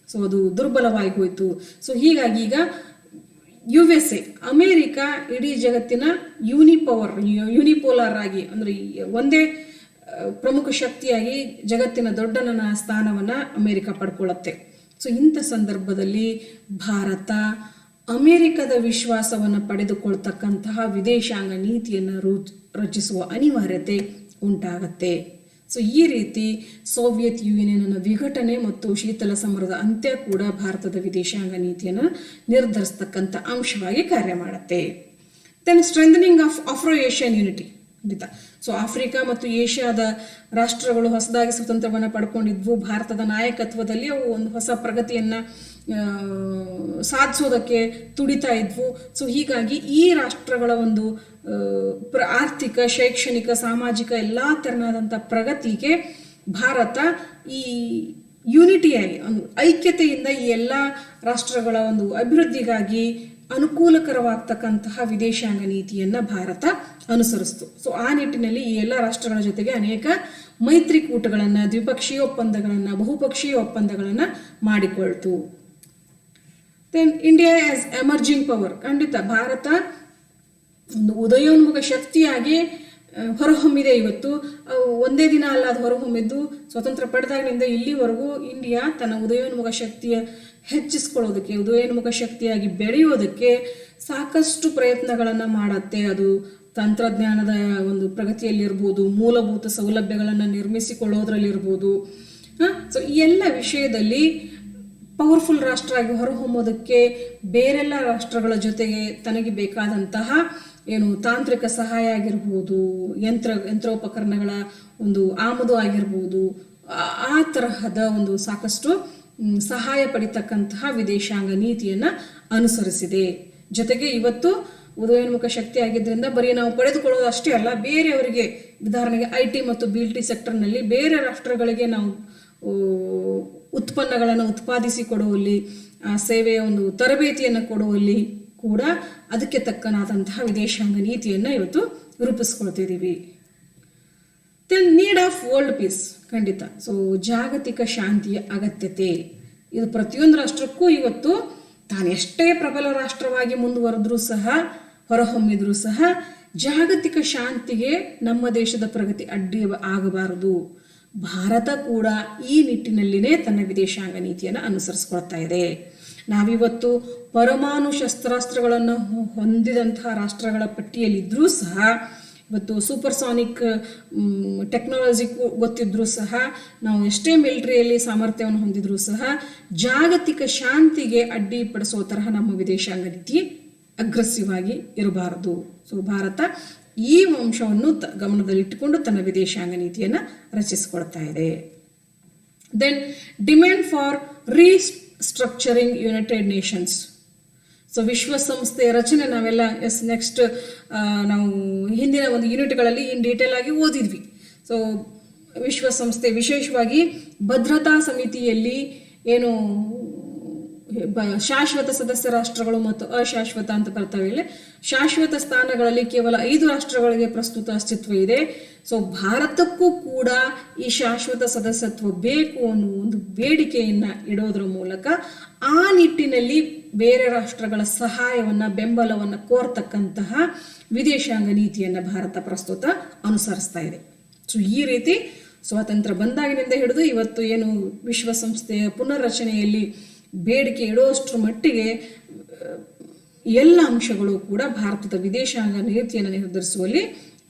ಸೊ ಅದು ದುರ್ಬಲವಾಗಿ ಹೋಯಿತು. ಸೊ ಹೀಗಾಗಿ ಈಗ USA, ಅಮೇರಿಕ ಇಡೀ ಜಗತ್ತಿನ ಯೂನಿಪೋಲಾರ್ ಆಗಿ, ಅಂದರೆ ಒಂದೇ ಪ್ರಮುಖ ಶಕ್ತಿಯಾಗಿ ಜಗತ್ತಿನ ದೊಡ್ಡನ ಸ್ಥಾನವನ್ನು ಅಮೇರಿಕ ಪಡ್ಕೊಳ್ಳುತ್ತೆ. ಸೊ ಇಂಥ ಸಂದರ್ಭದಲ್ಲಿ ಭಾರತ ಅಮೇರಿಕದ ವಿಶ್ವಾಸವನ್ನು ಪಡೆದುಕೊಳ್ತಕ್ಕಂತಹ ವಿದೇಶಾಂಗ ನೀತಿಯನ್ನು ರಚಿಸುವ ಅನಿವಾರ್ಯತೆ ಉಂಟಾಗತ್ತೆ. ಸೊ ಈ ರೀತಿ ಸೋವಿಯತ್ ಯೂನಿಯನ್ನ ವಿಘಟನೆ ಮತ್ತು ಶೀತಲ ಸಮರದ ಅಂತ್ಯ ಕೂಡ ಭಾರತದ ವಿದೇಶಾಂಗ ನೀತಿಯನ್ನು ನಿರ್ಧರಿಸ್ತಕ್ಕಂಥ ಅಂಶವಾಗಿ ಕಾರ್ಯ ಮಾಡುತ್ತೆ. Then strengthening of Afro-Asian unity. So Africa ಮತ್ತು ಏಷ್ಯಾದ ರಾಷ್ಟ್ರಗಳು ಹೊಸದಾಗಿ ಸ್ವತಂತ್ರವನ್ನು ಪಡ್ಕೊಂಡಿದ್ವು. ಭಾರತದ ನಾಯಕತ್ವದಲ್ಲಿ ಅವು ಒಂದು ಹೊಸ ಪ್ರಗತಿಯನ್ನು ಸಾಧಿಸೋದಕ್ಕೆ ತುಡಿತಾ ಇದ್ವು. ಸೊ ಹೀಗಾಗಿ ಈ ರಾಷ್ಟ್ರಗಳ ಒಂದು ಆರ್ಥಿಕ, ಶೈಕ್ಷಣಿಕ, ಸಾಮಾಜಿಕ ಎಲ್ಲ ತೆರನಾದಂಥ ಪ್ರಗತಿಗೆ ಭಾರತ ಈ ಯೂನಿಟಿಯಾಗಿ, ಒಂದು ಐಕ್ಯತೆಯಿಂದ ಈ ಎಲ್ಲ ರಾಷ್ಟ್ರಗಳ ಒಂದು ಅಭಿವೃದ್ಧಿಗಾಗಿ ಅನುಕೂಲಕರವಾಗ್ತಕ್ಕಂತಹ ವಿದೇಶಾಂಗ ನೀತಿಯನ್ನು ಭಾರತ ಅನುಸರಿಸ್ತು. ಸೊ ಆ ನಿಟ್ಟಿನಲ್ಲಿ ಈ ಎಲ್ಲ ರಾಷ್ಟ್ರಗಳ ಜೊತೆಗೆ ಅನೇಕ ಮೈತ್ರಿಕೂಟಗಳನ್ನು, ದ್ವಿಪಕ್ಷೀಯ ಒಪ್ಪಂದಗಳನ್ನು, ಬಹುಪಕ್ಷೀಯ ಒಪ್ಪಂದಗಳನ್ನು ಮಾಡಿಕೊಳ್ತು. Then India as emerging power. ಖಂಡಿತ ಭಾರತ ಒಂದು ಉದಯೋನ್ಮುಖ ಶಕ್ತಿಯಾಗಿ ಹೊರಹೊಮ್ಮಿದೆ. ಇವತ್ತು ಒಂದೇ ದಿನ ಅಲ್ಲ ಅದು ಹೊರಹೊಮ್ಮಿದ್ದು. ಸ್ವತಂತ್ರ ಪಡೆದಾಗಿನಿಂದ ಇಲ್ಲಿವರೆಗೂ ಇಂಡಿಯಾ ತನ್ನ ಉದಯೋನ್ಮುಖ ಶಕ್ತಿಯ ಹೆಚ್ಚಿಸ್ಕೊಳ್ಳೋದಕ್ಕೆ, ಉದಯೋನ್ಮುಖ ಶಕ್ತಿಯಾಗಿ ಬೆಳೆಯೋದಕ್ಕೆ ಸಾಕಷ್ಟು ಪ್ರಯತ್ನಗಳನ್ನು ಮಾಡುತ್ತೆ. ಅದು ತಂತ್ರಜ್ಞಾನದ ಒಂದು ಪ್ರಗತಿಯಲ್ಲಿರ್ಬೋದು, ಮೂಲಭೂತ ಸೌಲಭ್ಯಗಳನ್ನು ನಿರ್ಮಿಸಿಕೊಳ್ಳೋದ್ರಲ್ಲಿರ್ಬೋದು. ಸೊ ಈ ಎಲ್ಲ ವಿಷಯದಲ್ಲಿ ಪವರ್ಫುಲ್ ರಾಷ್ಟ್ರ ಆಗಿ ಹೊರಹೊಮ್ಮೋದಕ್ಕೆ ಬೇರೆಲ್ಲ ರಾಷ್ಟ್ರಗಳ ಜೊತೆಗೆ ತನಗೆ ಬೇಕಾದಂತಹ ಏನು ತಾಂತ್ರಿಕ ಸಹಾಯ ಆಗಿರ್ಬೋದು, ಯಂತ್ರೋಪಕರಣಗಳ ಒಂದು ಆಮದು ಆಗಿರ್ಬೋದು, ಆ ತರಹದ ಒಂದು ಸಾಕಷ್ಟು ಸಹಾಯ ಪಡಿತಕ್ಕಂತಹ ವಿದೇಶಾಂಗ ನೀತಿಯನ್ನು ಅನುಸರಿಸಿದೆ. ಜೊತೆಗೆ ಇವತ್ತು ಉದಯೋನ್ಮುಖ ಶಕ್ತಿ ಆಗಿದ್ದರಿಂದ ಬರೀ ನಾವು ಪಡೆದುಕೊಳ್ಳೋದು ಅಷ್ಟೇ ಅಲ್ಲ, ಬೇರೆಯವರಿಗೆ ಉದಾಹರಣೆಗೆ IT ಮತ್ತು BLT ಸೆಕ್ಟರ್ನಲ್ಲಿ ಬೇರೆ ರಾಷ್ಟ್ರಗಳಿಗೆ ನಾವು ಉತ್ಪನ್ನಗಳನ್ನು ಉತ್ಪಾದಿಸಿ ಕೊಡುವಲ್ಲಿ, ಸೇವೆಯ ಒಂದು ತರಬೇತಿಯನ್ನು ಕೊಡುವಲ್ಲಿ ಕೂಡ ಅದಕ್ಕೆ ತಕ್ಕನಾದಂತಹ ವಿದೇಶಾಂಗ ನೀತಿಯನ್ನು ಇವತ್ತು ರೂಪಿಸ್ಕೊಳ್ತಿದ್ದೀವಿ. Then need of world peace, ಖಂಡಿತ. ಸೊ ಜಾಗತಿಕ ಶಾಂತಿಯ ಅಗತ್ಯತೆ ಇದು ಪ್ರತಿಯೊಂದು ರಾಷ್ಟ್ರಕ್ಕೂ ಇವತ್ತು ತಾನು ಎಷ್ಟೇ ಪ್ರಬಲ ರಾಷ್ಟ್ರವಾಗಿ ಮುಂದುವರೆದ್ರೂ ಸಹ, ಹೊರಹೊಮ್ಮಿದ್ರೂ ಸಹ ಜಾಗತಿಕ ಶಾಂತಿಗೆ ನಮ್ಮ ದೇಶದ ಪ್ರಗತಿ ಅಡ್ಡಿ ಆಗಬಾರದು. ಭಾರತ ಕೂಡ ಈ ನಿಟ್ಟಿನಲ್ಲಿನೇ ತನ್ನ ವಿದೇಶಾಂಗ ನೀತಿಯನ್ನು ಅನುಸರಿಸ್ಕೊಳ್ತಾ ಇದೆ. ನಾವಿವತ್ತು ಪರಮಾಣು ಶಸ್ತ್ರಾಸ್ತ್ರಗಳನ್ನು ಹೊಂದಿದಂತಹ ರಾಷ್ಟ್ರಗಳ ಪಟ್ಟಿಯಲ್ಲಿದ್ದರೂ ಸಹ, ಇವತ್ತು ಸೂಪರ್ಸಾನಿಕ್ ಟೆಕ್ನಾಲಜಿ ಗೊತ್ತಿದ್ರೂ ಸಹ, ನಾವು ಎಷ್ಟೇ ಮಿಲಿಟರಿಯಲ್ಲಿ ಸಾಮರ್ಥ್ಯವನ್ನು ಹೊಂದಿದ್ರೂ ಸಹ ಜಾಗತಿಕ ಶಾಂತಿಗೆ ಅಡ್ಡಿಪಡಿಸೋ ತರಹ ನಮ್ಮ ವಿದೇಶಾಂಗ ನೀತಿ ಅಗ್ರೆಸಿವ್ ಆಗಿ ಇರಬಾರದು. ಸೊ ಭಾರತ ಈ ಅಂಶವನ್ನು ಗಮನದಲ್ಲಿಟ್ಟುಕೊಂಡು ತನ್ನ ವಿದೇಶಾಂಗ ನೀತಿಯನ್ನು ರಚಿಸಿಕೊಳ್ತಾ ಇದೆ. Then demand for restructuring United Nations. So ವಿಶ್ವಸಂಸ್ಥೆಯ ರಚನೆ ನಾವೆಲ್ಲ ನೆಕ್ಸ್ಟ್ ನಾವು ಹಿಂದಿನ ಒಂದು ಯೂನಿಟ್ಗಳಲ್ಲಿ ಇನ್ ಡೀಟೇಲ್ ಆಗಿ ಓದಿದ್ವಿ. ಸೊ ವಿಶ್ವಸಂಸ್ಥೆ ವಿಶೇಷವಾಗಿ ಭದ್ರತಾ ಸಮಿತಿಯಲ್ಲಿ ಏನು ಶಾಶ್ವತ ಸದಸ್ಯ ರಾಷ್ಟ್ರಗಳು ಮತ್ತು ಅಶಾಶ್ವತ ಅಂತ ಬರ್ತವೆ. ಇಲ್ಲಿ ಶಾಶ್ವತ ಸ್ಥಾನಗಳಲ್ಲಿ ಕೇವಲ 5 ರಾಷ್ಟ್ರಗಳಿಗೆ ಪ್ರಸ್ತುತ ಅಸ್ತಿತ್ವ ಇದೆ. ಸೊ ಭಾರತಕ್ಕೂ ಕೂಡ ಈ ಶಾಶ್ವತ ಸದಸ್ಯತ್ವ ಬೇಕು ಅನ್ನೋ ಒಂದು ಬೇಡಿಕೆಯನ್ನು ಇಡೋದ್ರ ಮೂಲಕ ಆ ನಿಟ್ಟಿನಲ್ಲಿ ಬೇರೆ ರಾಷ್ಟ್ರಗಳ ಸಹಾಯವನ್ನು, ಬೆಂಬಲವನ್ನು ಕೋರ್ತಕ್ಕಂತಹ ವಿದೇಶಾಂಗ ನೀತಿಯನ್ನು ಭಾರತ ಪ್ರಸ್ತುತ ಅನುಸರಿಸ್ತಾ ಇದೆ. ಸೊ ಈ ರೀತಿ ಸ್ವಾತಂತ್ರ್ಯ ಬಂದಾಗಿನಿಂದ ಹಿಡಿದು ಇವತ್ತು ಏನು ವಿಶ್ವಸಂಸ್ಥೆಯ ಪುನರ್ರಚನೆಯಲ್ಲಿ ಬೇಡಿಕೆ ಇಡುವಷ್ಟರ ಮಟ್ಟಿಗೆ ಎಲ್ಲ ಅಂಶಗಳು ಕೂಡ ಭಾರತದ ವಿದೇಶಾಂಗ ನೀತಿಯನ್ನು ನಿರ್ಧರಿಸುವಲ್ಲಿ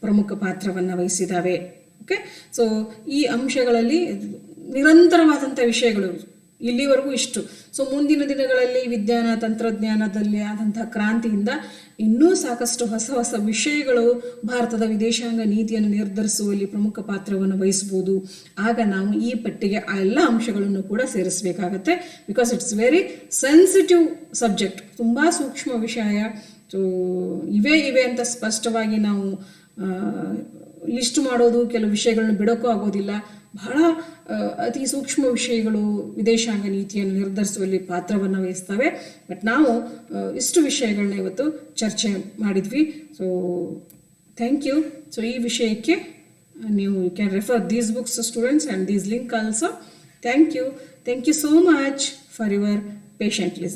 ಪ್ರಮುಖ ಪಾತ್ರವನ್ನು ವಹಿಸಿದ್ದಾವೆ. ಓಕೆ, ಸೊ ಈ ಅಂಶಗಳಲ್ಲಿ ನಿರಂತರವಾದಂಥ ವಿಷಯಗಳು ಇಲ್ಲಿವರೆಗೂ ಇಷ್ಟು. ಸೊ ಮುಂದಿನ ದಿನಗಳಲ್ಲಿ ವಿಜ್ಞಾನ ತಂತ್ರಜ್ಞಾನದಲ್ಲಿ ಆದಂತಹ ಕ್ರಾಂತಿಯಿಂದ ಇನ್ನೂ ಸಾಕಷ್ಟು ಹೊಸ ಹೊಸ ವಿಷಯಗಳು ಭಾರತದ ವಿದೇಶಾಂಗ ನೀತಿಯನ್ನು ನಿರ್ಧರಿಸುವಲ್ಲಿ ಪ್ರಮುಖ ಪಾತ್ರವನ್ನು ವಹಿಸ್ಬೋದು. ಆಗ ನಾವು ಈ ಪಟ್ಟಿಗೆ ಆ ಎಲ್ಲ ಅಂಶಗಳನ್ನು ಕೂಡ ಸೇರಿಸಬೇಕಾಗತ್ತೆ. Because it's very sensitive subject, ತುಂಬ ಸೂಕ್ಷ್ಮ ವಿಷಯ. ಸೊ ಇವೆ ಅಂತ ಸ್ಪಷ್ಟವಾಗಿ ನಾವು ಲಿಸ್ಟ್ ಮಾಡೋದು, ಕೆಲವು ವಿಷಯಗಳನ್ನು ಬಿಡೋಕ್ಕೂ ಆಗೋದಿಲ್ಲ. ಬಹಳ ಅತಿ ಸೂಕ್ಷ್ಮ ವಿಷಯಗಳು ವಿದೇಶಾಂಗ ನೀತಿಯನ್ನು ನಿರ್ಧರಿಸುವಲ್ಲಿ ಪಾತ್ರವನ್ನು ವಹಿಸ್ತವೆ. ಬಟ್ ನಾವು ಇಷ್ಟು ವಿಷಯಗಳನ್ನ ಇವತ್ತು ಚರ್ಚೆ ಮಾಡಿದ್ವಿ. So thank you. ಸೊ ಈ ವಿಷಯಕ್ಕೆ ನೀವು you can refer these books students and these link also. Thank you so much for your patient listen.